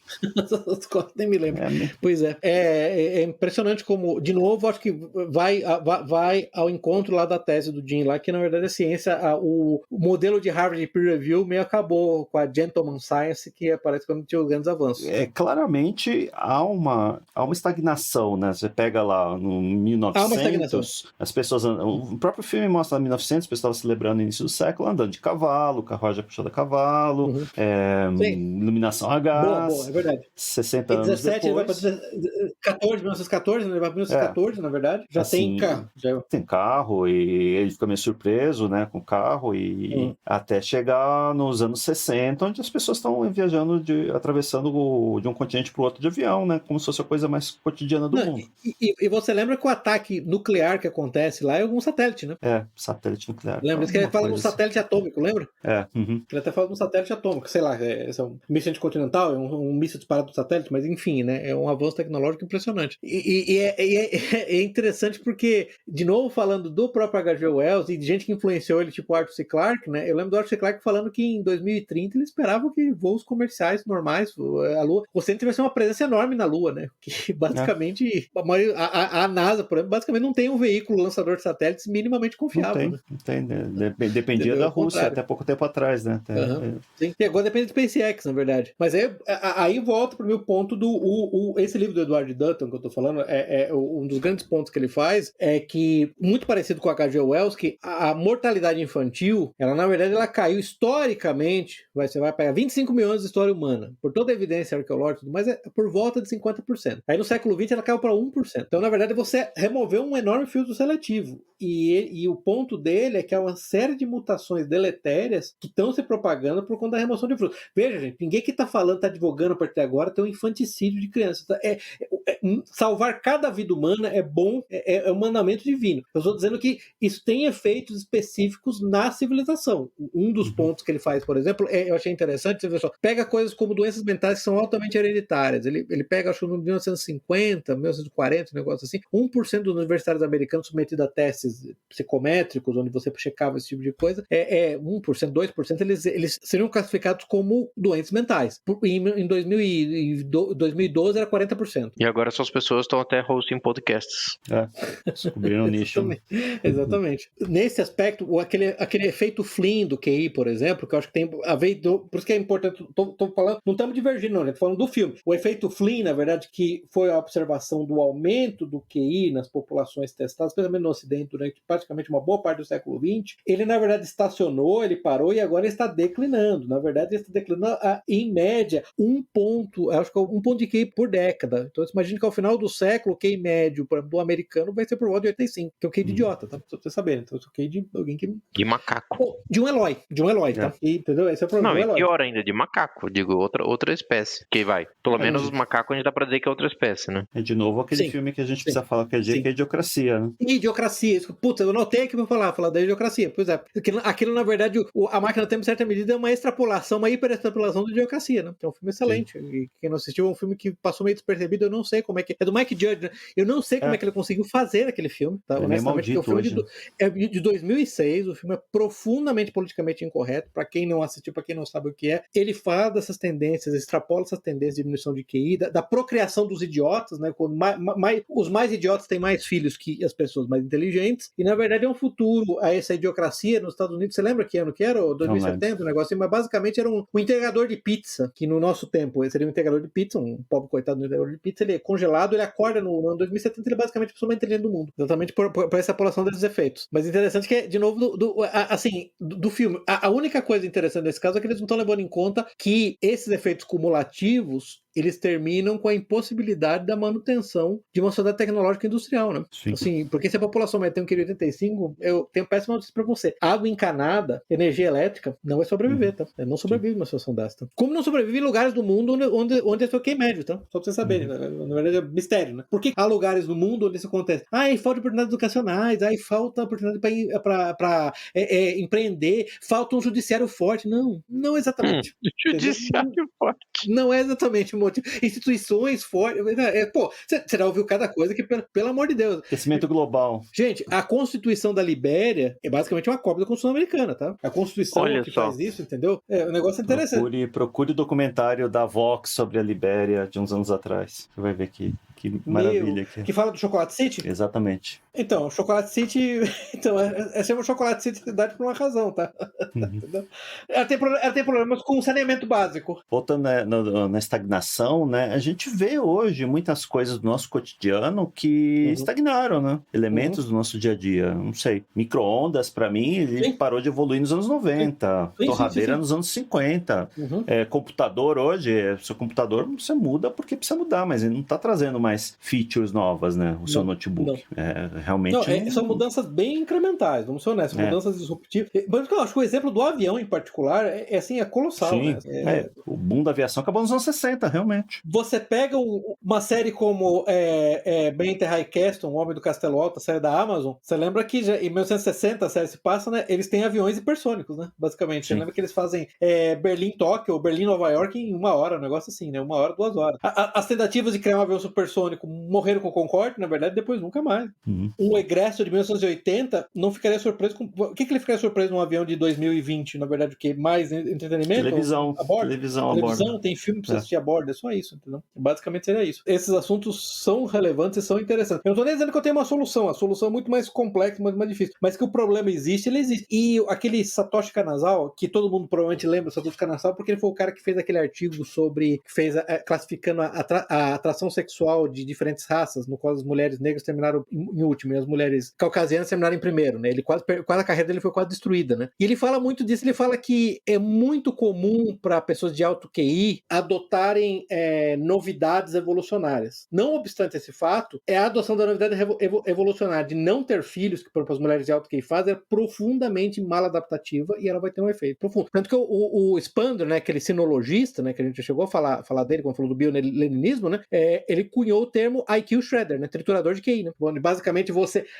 Nem me lembro. Pois é. É impressionante como, de novo, acho que vai ao encontro lá da tese do Jim lá, que na verdade a ciência, o modelo de Harvard de peer review meio acabou com a Gentleman Science, que aparece quando tinha os grandes avanços. Claramente realmente há uma estagnação, né? Você pega lá no 1900, as pessoas... O próprio filme mostra em 1900, as pessoas estavam celebrando o início do século, andando de cavalo, carruagem puxada a cavalo, iluminação a gás. Boa, é verdade. 60 anos 17, depois... ele vai para 1914, né? Ele vai para 1914, na verdade. Já assim, tem carro. Tem carro, e ele fica meio surpreso, né, com o carro, e até chegar nos anos 60, onde as pessoas estão viajando, atravessando de um continente para o outro de avião, né, como se fosse a coisa mais cotidiana do mundo. E você lembra que o ataque nuclear que acontece lá é algum satélite, né? Satélite nuclear. Lembra? Que ele fala num satélite atômico, lembra? Ele até fala num satélite atômico, sei lá, é um míssil anticontinental, é um míssil disparado do satélite, mas enfim, né, é um avanço tecnológico impressionante. E é interessante porque, de novo, falando do próprio H.G. Wells e de gente que influenciou ele, tipo Arthur C. Clarke, né? Eu lembro do Arthur C. Clarke falando que em 2030 ele esperava que voos comerciais normais, a Lua, o Ocidente tivesse uma presença enorme na Lua, né? Que basicamente a NASA, por exemplo, basicamente não tem um veículo lançador de satélites minimamente confiável. Não tem, né? Dependia da Rússia até pouco tempo atrás, né? Sim. E agora depende do SpaceX, na verdade. Mas aí volta para o meu ponto esse livro do Edward Dutton que eu tô falando, um dos grandes pontos que ele faz é que, muito parecido com a H.G. Wells, que a mortalidade infantil, ela na verdade ela caiu historicamente, você vai pegar 25 mil anos de história humana, por toda a evidência arqueológica, mas é por volta de 50%. Aí no século XX ela caiu para 1%. Então, na verdade, você removeu um enorme filtro seletivo. E o ponto dele é que há uma série de mutações deletérias que estão se propagando por conta da remoção de frutos. Veja, gente, ninguém que está falando, está divulgando a partir de agora, tem um infanticídio de crianças. Salvar cada vida humana é bom, é um mandamento divino. Eu estou dizendo que isso tem efeitos específicos na civilização. Um dos pontos que ele faz, por exemplo, eu achei interessante, você vê só, pega coisas como doenças mentais que são altamente hereditárias. Ele pega, acho que no 1950, 1940, um negócio assim, 1% dos universitários americanos submetidos a testes psicométricos, onde você checava esse tipo de coisa, 1%, 2%, eles seriam classificados como doentes mentais. Em 2012 era 40%. E agora essas pessoas estão até hosting podcasts. Descobriram o nicho. Exatamente. Nesse aspecto, aquele efeito Flynn do QI, por exemplo, que eu acho que tem a ver, por isso que é importante, tô falando, não estamos divergindo não, gente, falando do filme. O efeito Flynn, na verdade, que foi a observação do aumento do QI nas populações testadas, especialmente no Ocidente, durante praticamente uma boa parte do século XX, ele, na verdade, estacionou, ele parou e agora está declinando. Na verdade, ele está declinando em média, acho que é 1 ponto de QI por década. Então, você imagina que ao final do século, o QI médio, por exemplo, do americano vai ser por volta de 85, que é o QI de idiota, tá? Pra você saber. Então, é o QI de alguém que... De macaco. De um Eloy, tá? Entendeu? Esse é o problema. Não, e pior ainda, de macaco, digo, outra espécie. Que vai. Pelo menos os macacos a gente dá pra dizer que é outra espécie, né? É de novo aquele filme que a gente precisa falar que é Idiocracia, né? Idiocracia. Putz, eu notei aqui pra falar da idiocracia. Pois é. Aquilo, na verdade, a Máquina do Tempo, em certa medida, é uma extrapolação, uma hiperextrapolação da Idiocracia, né? Que é um filme excelente. E quem não assistiu, é um filme que passou meio despercebido, eu não sei como é que... É do Mike Judge, né? Eu não sei como é que ele conseguiu fazer aquele filme, tá? Honestamente, porque o filme é de 2006, o filme é profundamente politicamente incorreto, pra quem não assistiu, pra quem não sabe o que é. Ele fala dessas tendências, extrapola essas tendências de diminuição de QI, da procriação dos idiotas, né? Os mais idiotas têm mais filhos que as pessoas mais inteligentes, e na verdade é um futuro a essa idiocracia nos Estados Unidos. Você lembra que ano que era? 2070, um negócio assim, mas basicamente era um entregador de pizza, que no nosso tempo seria um entregador de pizza, um pobre coitado do entregador de pizza, ele é congelado, ele acorda no ano 2070, ele é basicamente a pessoa mais inteligente do mundo, exatamente por essa população desses efeitos. Mas interessante que é, de novo, do filme, a única coisa interessante nesse caso é que eles não estão levando em conta que esses efeitos cumulativos eles terminam com a impossibilidade da manutenção de uma sociedade tecnológica industrial, né? Sim. Assim, porque se a população vai ter um QI 85, eu tenho péssima notícia pra você. Água encanada, energia elétrica, não vai sobreviver, tá? Não sobrevive numa situação dessa. Tá? Como não sobrevive em lugares do mundo onde é seu QI médio, tá? Só pra vocês saberem. Na verdade é mistério, né? Porque há lugares no mundo onde isso acontece. Falta oportunidades educacionais, falta oportunidade para empreender, falta um judiciário forte. Não exatamente. Judiciário forte. Não é exatamente o motivo. Instituições fortes. Você já ouviu cada coisa que, pelo amor de Deus. Aquecimento global. Gente, a Constituição da Libéria é basicamente uma cópia da Constituição americana, tá? A Constituição faz isso, entendeu? O negócio é interessante. Procure o documentário da Vox sobre a Libéria de uns anos atrás. Você vai ver que Que maravilha. Que fala do Chocolate City? Exatamente. Então, Chocolate City... Então, essa chama Chocolate City cidade por uma razão, tá? Entendeu? Ela tem problemas com o saneamento básico. Voltando na estagnação, né? A gente vê hoje muitas coisas do nosso cotidiano que estagnaram, né? Elementos do nosso dia a dia. Não sei. Micro-ondas, pra mim, ele parou de evoluir nos anos 90. Torradeira nos anos 50. Computador hoje, seu computador você muda porque precisa mudar, mas ele não tá trazendo mais features novas, né? O seu notebook. Realmente... São mudanças bem incrementais, vamos ser honestos. Mudanças disruptivas. Mas eu acho que o exemplo do avião, em particular, é colossal. Sim. Né? O boom da aviação acabou nos anos 60, realmente. Você pega uma série como Benter High Castle, O Homem do Castelo Alto, a série da Amazon, você lembra que já, em 1960 a série se passa, né? Eles têm aviões hipersônicos, né? Basicamente. Você lembra que eles fazem Berlim-Tóquio ou Berlim-Nova York em 1 hora, um negócio assim, né? 1 hora, 2 horas. As tentativas de criar um avião supersônico morreram com o Concorde, na verdade, depois nunca mais. Um egresso de 1980 não ficaria surpreso com... O que ele ficaria surpreso num avião de 2020? Na verdade, o que? Mais entretenimento? Televisão a bordo. Tem filme pra você assistir a bordo, é só isso, entendeu? Basicamente seria isso. Esses assuntos são relevantes e são interessantes. Eu não tô nem dizendo que eu tenho uma solução, a solução é muito mais complexa, muito mais difícil, mas que o problema existe, ele existe. E aquele Satoshi Kanazawa, que todo mundo provavelmente lembra do Satoshi Kanazawa, porque ele foi o cara que fez aquele artigo classificando a atração sexual de diferentes raças, no qual as mulheres negras terminaram em último, e as mulheres caucasianas terminaram em primeiro, né? Ele quase a carreira dele foi quase destruída, né? E ele fala muito disso, ele fala que é muito comum para pessoas de alto QI adotarem novidades evolucionárias. Não obstante esse fato, a adoção da novidade evolucionária de não ter filhos, que para as mulheres de alto QI fazem, é profundamente mal adaptativa e ela vai ter um efeito profundo. Tanto que o Spandler, né, aquele sinologista, né, que a gente chegou a falar dele quando falou do bio-leninismo, né, ele cunhou o termo IQ Shredder, né, triturador de QI, né? Basicamente,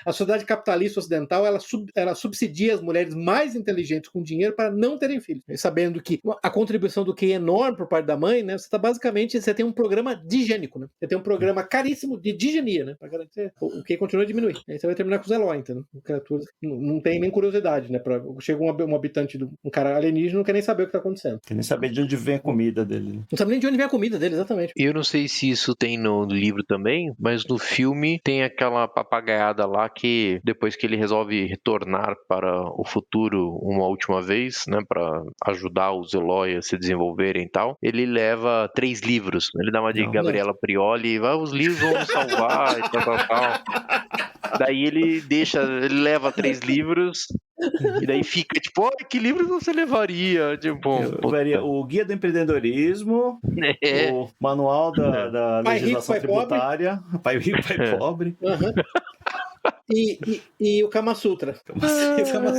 a sociedade capitalista ocidental, ela subsidia as mulheres mais inteligentes com dinheiro para não terem filhos. Sabendo que a contribuição do QI é enorme por parte da mãe, né, você tem um programa digênico, né? Você tem um programa caríssimo de digenia, né? Para garantir o QI continua a diminuir. Aí você vai terminar com os Eloy, entendeu? Criaturas não tem nem curiosidade, né? Chega um habitante, um cara alienígena, não quer nem saber o que está acontecendo. Quer nem saber de onde vem a comida dele. Né? Não sabe nem de onde vem a comida dele, exatamente. Eu não sei se isso tem no livro também, mas no filme tem aquela papagaiada lá que depois que ele resolve retornar para o futuro uma última vez, né, para ajudar os Eloy a se desenvolverem e tal, ele leva 3 livros. Ele dá uma de Gabriela Prioli, os livros vão nos salvar e tal. Daí ele leva 3 livros e daí fica tipo, que livros você levaria? Tipo, o Guia do Empreendedorismo, o Manual da Legislação Tributária, Pai Rico, Pai Pobre. E o Kama Sutra.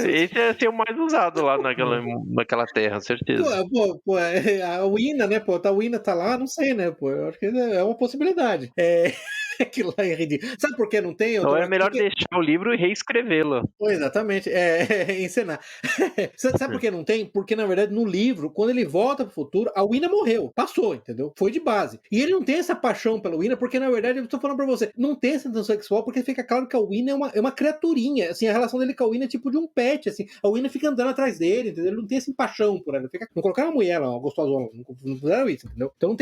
Esse ia ser o mais usado lá naquela terra, certeza. A Wina, né, pô? A Wina tá lá, não sei, né, pô? Eu acho que é uma possibilidade. Aquilo lá é ridículo. Sabe por que não tem? Então é melhor deixar o livro e reescrevê-lo. Exatamente, encenar. Sabe por que não tem? Porque, na verdade, no livro, quando ele volta pro futuro, a Wina morreu, passou, entendeu? Foi de base. E ele não tem essa paixão pela Wina, porque, na verdade, eu tô falando pra você, não tem essa tensão sexual, porque fica claro que a Wina é uma criaturinha, assim, a relação dele com a Wina é tipo de um pet, assim, a Wina fica andando atrás dele, entendeu? Ele não tem essa paixão por ela, não colocaram uma mulher lá, uma gostosona, não fizeram isso, entendeu? Então não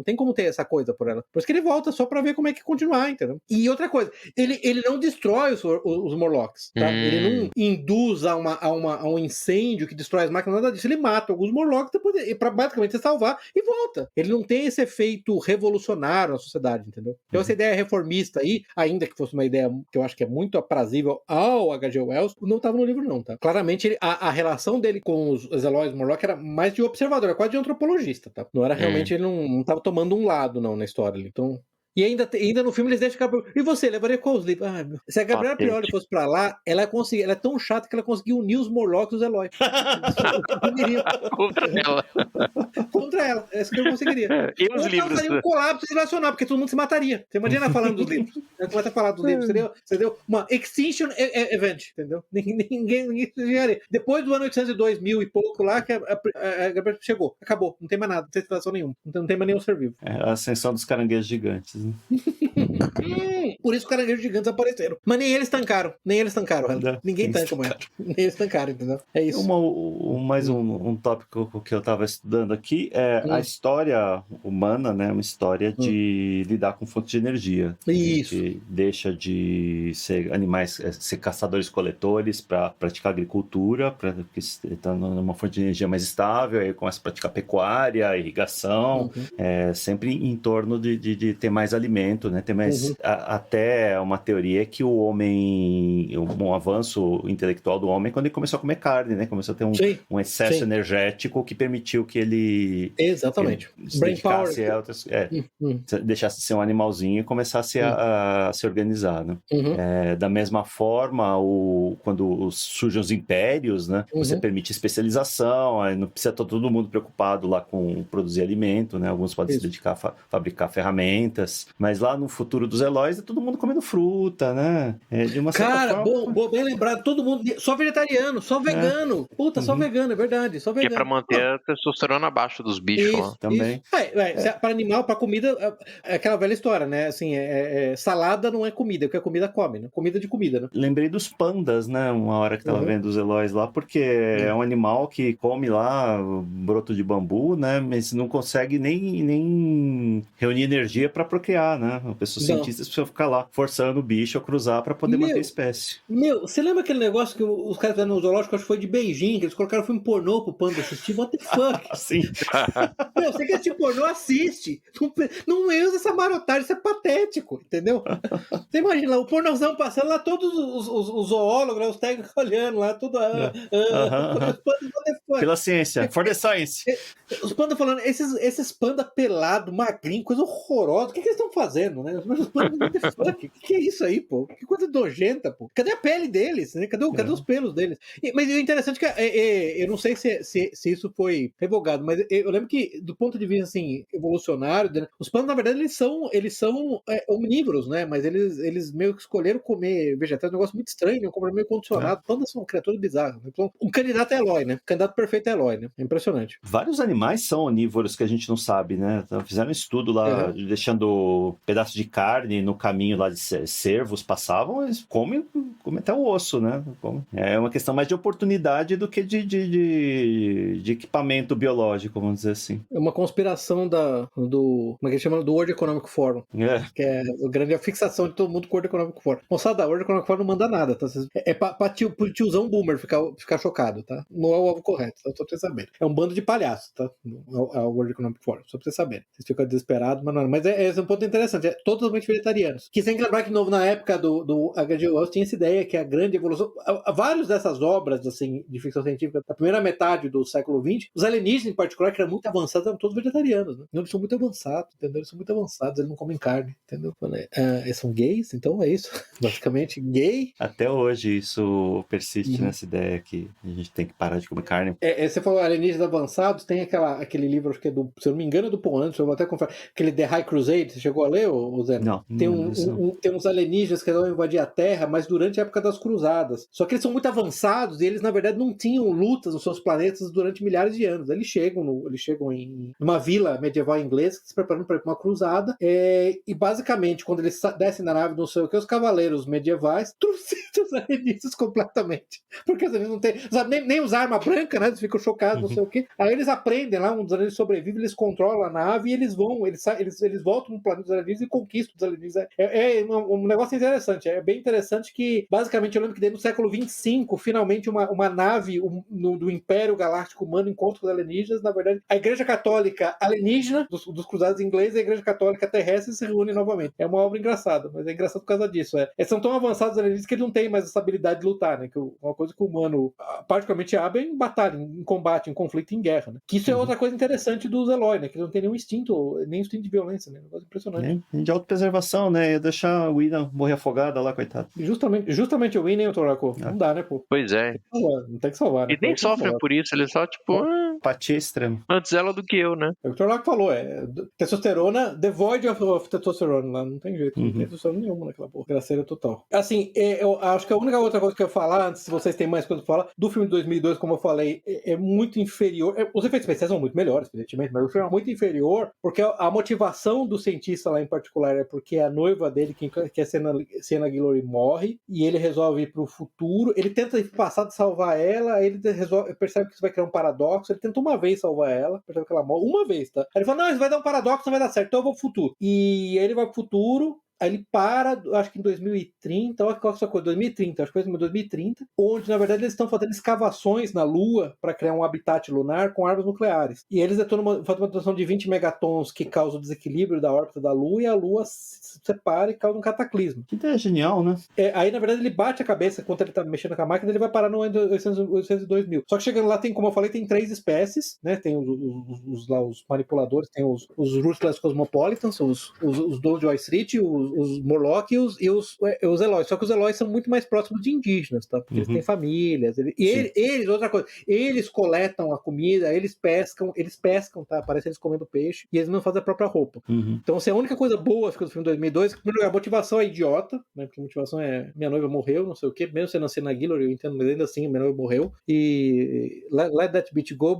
tem como ter essa coisa por ela. Por isso que ele volta só pra ver como é que continuar, entendeu? E outra coisa, ele não destrói os Morlocks, tá? Ele não induz a um incêndio que destrói as máquinas, nada disso. Ele mata alguns Morlocks pra basicamente se salvar e volta. Ele não tem esse efeito revolucionário na sociedade, entendeu? Então essa ideia reformista aí, ainda que fosse uma ideia que eu acho que é muito aprazível ao H.G. Wells, não estava no livro não, tá? Claramente a relação dele com os Eloy Morlock era mais de observador, era quase de antropologista, tá? Não era realmente, ele não estava tomando um lado não na história ali. Então... E ainda no filme eles deixam... E você, levaria qual os livros? Se a Gabriela Prioli fosse pra lá, ela é tão chata que ela conseguiu unir os Morlocks e os Eloy. Contra ela. É isso que eu conseguiria. E os livros? Seria um colapso civilizacional, porque todo mundo se mataria. Você imagina falando dos livros. Ela começa a falar dos livros. Seria uma extinction event, entendeu? Ninguém chegaria. Depois do ano 802, 1000 e pouco lá, que a Gabriela chegou. Acabou. Não tem mais nada. Não tem civilização nenhuma. Não tem mais nenhum ser vivo. A ascensão dos caranguejos gigantes. Né? Por isso os caranguejos gigantes apareceram. Mas nem eles tancaram. Ninguém tanca, mano. Nem eles tancaram, entendeu? É isso. Mais um tópico que eu estava estudando aqui é a história humana, né? Uma história de lidar com fontes de energia. Isso. A gente deixa de ser animais, ser caçadores-coletores para praticar agricultura, porque está numa fonte de energia mais estável, aí começa a praticar pecuária, irrigação, sempre em torno de ter mais alimento, né? Ter mais, até uma teoria que o homem, um avanço intelectual do homem, quando ele começou a comer carne, né? Começou a ter um excesso energético que permitiu que ele se dedicasse a outras, deixasse de ser um animalzinho e começasse a se organizar, né? Da mesma forma, quando surgem os impérios, né? Você permite especialização, aí não precisa estar todo mundo preocupado lá com produzir alimento, né? Alguns podem se dedicar a fabricar ferramentas, mas lá no futuro dos Eloys é todo mundo comendo fruta, né? De uma certa forma... bem lembrado, todo mundo, só vegetariano, só vegano. Puta, só vegano, é verdade, só vegano. Que é pra manter a testosterona abaixo dos bichos lá. Também. Para animal, para comida, é aquela velha história, né? Assim, salada não é comida, o que a comida come, né? Comida de comida, né? Lembrei dos pandas, né? Uma hora que tava vendo os Eloys lá, porque é um animal que come lá broto de bambu, né? Mas não consegue nem reunir energia para procriar, né? Os cientistas precisam ficar lá forçando o bicho a cruzar para poder manter a espécie. Você lembra aquele negócio que os caras fizeram no zoológico, acho que foi de Beijing, que eles colocaram filme pornô pro panda assistir? What the fuck? Sim. Você quer assistir pornô? Assiste. Não usa essa marotagem, isso é patético, entendeu? Você imagina lá, o pornozão passando lá, todos os zoólogos, os técnicos olhando lá, tudo... Pela ciência, for the science. Os pandas falando, esses pandas pelados, magrinhos, coisa horrorosa, o que eles estão fazendo, né? Os pandas, what the fuck? O que é isso aí, pô? Que coisa nojenta, pô. Cadê a pele deles? Né? Cadê os pelos deles? Mas o interessante é que eu não sei se isso foi revogado, mas eu lembro que, do ponto de vista assim, evolucionário, né? Os pandas, na verdade, eles são omnívoros, né? Mas eles meio que escolheram comer vegetais, um negócio muito estranho, um comportamento meio condicionado. Pandas são criaturas bizarras. Né? Então, um candidato é Eloy, né? O candidato perfeito é Eloy, né? É impressionante. Vários animais são onívoros que a gente não sabe, né? Então, fizeram um estudo lá, deixando pedaços de carne no caminho lá de cervos passavam, eles comem até o osso, né? É uma questão mais de oportunidade do que de equipamento biológico, vamos dizer assim. É uma conspiração como é que chama? Do World Economic Forum. Que é a fixação de todo mundo com o World Economic Forum. Moçada, o World Economic Forum não manda nada, tá? É pra tiozão boomer ficar chocado, tá? Não é o alvo correto, tá? Só pra vocês saberem. É um bando de palhaços, tá? É o World Economic Forum, só pra vocês saberem. Vocês ficam desesperados, mas não. Mas esse é um ponto interessante, é totalmente vegetarianos. Que sem lembrar que, de novo, na época do H.G. Wells, tinha essa ideia que a grande evolução... Várias dessas obras, assim, de ficção científica, da primeira metade do século XX, os alienígenas, em particular, que eram muito avançados, eram todos vegetarianos, né? Eles são muito avançados, entendeu? Eles são muito avançados, eles não comem carne, entendeu? Eles são gays, então é isso. Basicamente, gay. Até hoje isso persiste nessa ideia que a gente tem que parar de comer carne. Você falou alienígenas avançados, tem aquele livro, acho que é se eu não me engano, é do Paul Anderson, eu vou até conferir, aquele The High Crusade, você chegou a ler, Zé? Não. Tem uns alienígenas que vão invadir a Terra, mas durante a época das cruzadas. Só que eles são muito avançados e eles, na verdade, não tinham lutas nos seus planetas durante milhares de anos. Eles chegam em uma vila medieval inglesa, se preparando para uma cruzada, e basicamente, quando eles descem da nave, não sei o que, os cavaleiros medievais trucidam os alienígenas completamente. Porque eles não têm, nem usar arma branca, né? Eles ficam chocados, não sei o que. Aí eles aprendem lá, um dos alienígenas sobrevive, eles controlam a nave e eles voltam no planeta dos alienígenas e conquistam os alienígenas. É um negócio interessante. É bem interessante que, basicamente, eu lembro que desde o século 25, finalmente uma nave do Império Galáctico Humano encontra os alienígenas. Na verdade, a Igreja Católica alienígena dos cruzados ingleses e a Igreja Católica terrestre se reúnem novamente. É uma obra engraçada, mas é engraçado por causa disso. Eles são tão avançados os alienígenas que eles não têm mais essa habilidade de lutar, né? Que uma coisa que o humano particularmente abre é em batalha, em combate, em conflito, em guerra, né? Que isso é outra coisa interessante dos Eloy, né? Que eles não têm nenhum instinto de violência, né? Um negócio impressionante. De autopreservação, né? Ia deixar o William morrer afogada lá, coitado. Justamente o William e o Toraco. Não dá, né, pô? Pois é. Não tem que salvar, né? E nem sofrem por isso, eles só, tipo... Empatia extrema. Antes ela do que eu, né? É o que o Torlaco falou, testosterona, devoid of testosterona, lá não tem jeito, não tem testosterona nenhuma naquela porra, graceira total. Assim, eu acho que a única outra coisa que eu ia falar, antes, se vocês têm mais coisa pra falar, do filme de 2002, como eu falei, é muito inferior, os efeitos especiais são muito melhores, evidentemente, mas o filme é muito inferior, porque a motivação do cientista lá em particular é porque a noiva dele, que é Sienna Guillory, morre, e ele resolve ir pro futuro, ele tenta ir pro passado salvar ela, ele percebe que isso vai criar um paradoxo, ele tenta uma vez salvar ela, percebe que ela morre, uma vez, tá? Aí ele fala, não, isso vai dar um paradoxo, não vai dar certo, então eu vou pro futuro. E aí ele vai pro futuro, aí ele para, acho que em 2030, olha qual é essa coisa, 2030, acho que foi em 2030, onde, na verdade, eles estão fazendo escavações na Lua para criar um habitat lunar com armas nucleares. E eles fazem uma detonação de 20 megatons que causa o desenquilíbrio da órbita da Lua e a Lua se separa e causa um cataclisma. Que ideia genial, né? Aí, na verdade, ele bate a cabeça quando ele tá mexendo com a máquina, ele vai parar no 802 mil. Só que chegando lá, tem, como eu falei, tem 3 espécies, né? Tem os manipuladores, tem os Ruthless Cosmopolitans, os donos de Wall Street, os Morlock e os Eloy. Só que os Eloy são muito mais próximos de indígenas, tá? Porque eles têm famílias. Eles, outra coisa, eles coletam a comida, eles pescam, tá? Parece eles comendo peixe, e eles não fazem a própria roupa. Então, assim, a única coisa boa do filme 2002, em primeiro lugar, a motivação é idiota, né? Porque a motivação é minha noiva morreu, não sei o quê, mesmo sendo a Sienna Guillory, eu entendo, mas ainda assim, minha noiva morreu, e let that bitch go,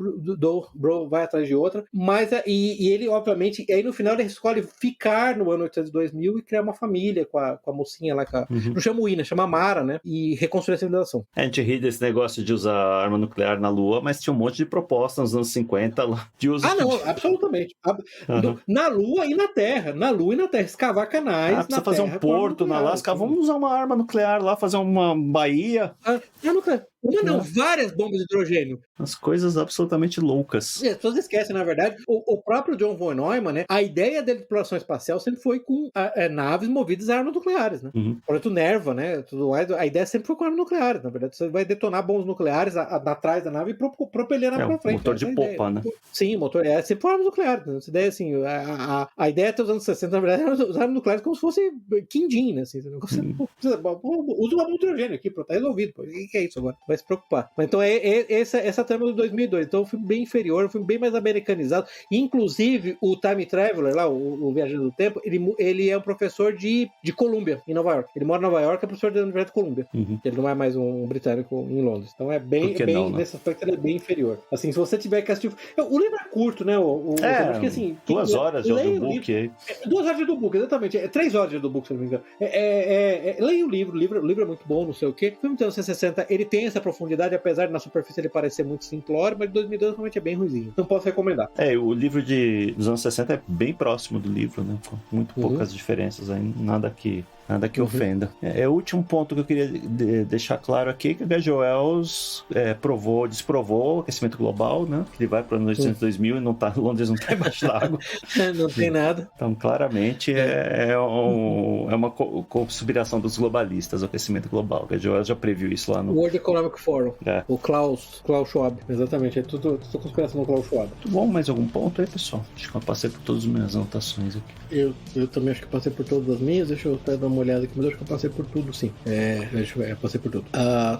bro, vai atrás de outra, mas, e ele, obviamente, aí no final ele escolhe ficar no ano 802 mil e criar uma família com a mocinha lá, não chama Ina, chama Mara, né? E reconstruir a civilização. A gente ri desse negócio de usar arma nuclear na Lua, mas tinha um monte de propostas nos anos 50 lá de uso. Não, absolutamente. Na Lua e na Terra. Na Lua e na Terra. Escavar canais. Precisa fazer um porto na Alasca. Vamos usar uma arma nuclear lá, fazer uma baía. Várias bombas de hidrogênio. As coisas absolutamente loucas. As pessoas esquecem, na verdade, o próprio John von Neumann, né? A ideia da exploração espacial sempre foi com naves movidas a armas nucleares, né? Por exemplo, Nerva, né? Tudo mais, a ideia sempre foi com armas nucleares. Na verdade, você vai detonar bombas nucleares atrás da nave e propelir a nave pra frente. Motor de popa, né? Sim, motor sempre foi armas nucleares. Né? Essa ideia, assim, a ideia até os anos 60, na verdade, era usar armas nucleares como se fosse quindim, né? Assim, usa uma bomba de hidrogênio aqui, tá resolvido. Pô. O que é isso agora? Vai se preocupar. Mas, então, essa trama do 2002. Então, é um filme bem inferior, um filme bem mais americanizado. Inclusive, o Time Traveler, lá, o Viajante do Tempo, ele é um professor de Columbia, em Nova York. Ele mora em Nova York, é professor da Universidade de Columbia. Ele não é mais um britânico em Londres. Então, nesse aspecto, ele é bem inferior. Assim, se você tiver que assistir... O livro é curto, né? Porque, assim, 2 horas de audiobook aí. 2 horas de audiobook, exatamente. 3 horas de audiobook, se não me engano. Leia o livro é muito bom, não sei o quê. O filme dos anos 60, ele tem essa profundidade, apesar de na superfície ele parecer muito simplório, mas de 2002 realmente é bem ruimzinho. Não posso recomendar. O livro dos anos 60 é bem próximo do livro, né? Com muito poucas diferenças aí, nada que ofenda. O último ponto que eu queria deixar claro aqui é que o H.G. Wells desprovou o aquecimento global, né? Que ele vai para os anos 2000 e Londres não está embaixo d'água. Não tem nada. Então, claramente, é uma conspiração dos globalistas, o aquecimento global. O H.G. Wells já previu isso lá no World Economic Forum. O Klaus Schwab. Exatamente. É tudo conspiração do Klaus Schwab. Muito bom, mais algum ponto aí, pessoal? Acho que eu passei por todas as minhas anotações aqui. Eu também acho que passei por todas as minhas. Deixa eu até dar uma olhada aqui, mas acho que eu passei por tudo, sim. Eu passei por tudo.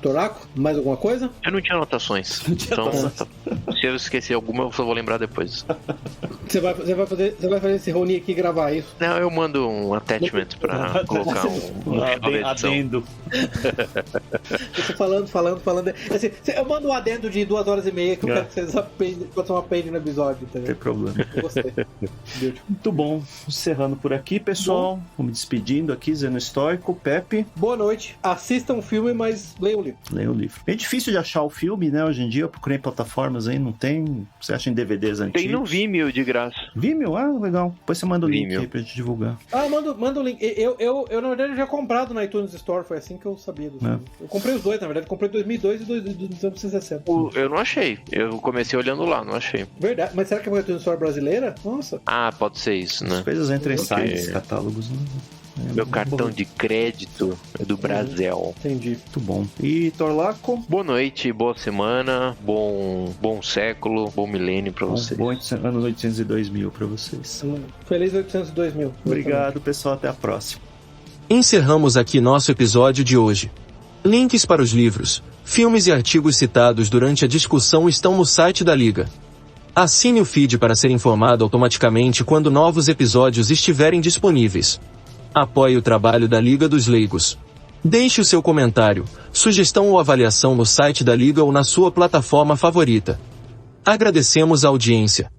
Toraco, mais alguma coisa? Eu não tinha anotações. Então, se eu esquecer alguma, eu só vou lembrar depois. Você vai fazer esse Rony aqui e gravar isso? Não, eu mando um attachment pra colocar um adendo. Você falando. Assim, eu mando um adendo de 2 horas e meia que eu quero que vocês façam uma page no episódio. Entendeu? Não tem problema. Eu gostei. Muito bom. Encerrando por aqui, pessoal. Vou me despedindo aqui, Zeno Histórico. Pepe. Boa noite. Assistam o filme, mas leiam o livro. Leiam o livro. É difícil de achar o filme, né? Hoje em dia, eu procurei em plataformas aí, não tem. Você acha em DVDs antigos? Tem no Vimeo de graça. Vimeo? Legal. Depois você manda o link aí pra gente divulgar. Manda o link. Eu na verdade, já tinha comprado na iTunes Store, foi assim que eu sabia do filme. Eu comprei os dois, na verdade. Comprei 2002 e 1960. Eu não achei. Eu comecei olhando lá, não achei. Verdade. Mas será que é uma iTunes Store brasileira? Nossa. Pode ser isso, né? As coisas entram em sites, catálogos, né? Meu cartão de crédito é do Brasil. Entendi. Muito bom. E Torlaco? Boa noite, boa semana, bom século, bom milênio pra vocês. Bom anos 802 mil pra vocês. Feliz 802 mil. Obrigado, pessoal. Até a próxima. Encerramos aqui nosso episódio de hoje. Links para os livros, filmes e artigos citados durante a discussão estão no site da Liga. Assine o feed para ser informado automaticamente quando novos episódios estiverem disponíveis. Apoie o trabalho da Liga dos Leigos. Deixe o seu comentário, sugestão ou avaliação no site da Liga ou na sua plataforma favorita. Agradecemos a audiência.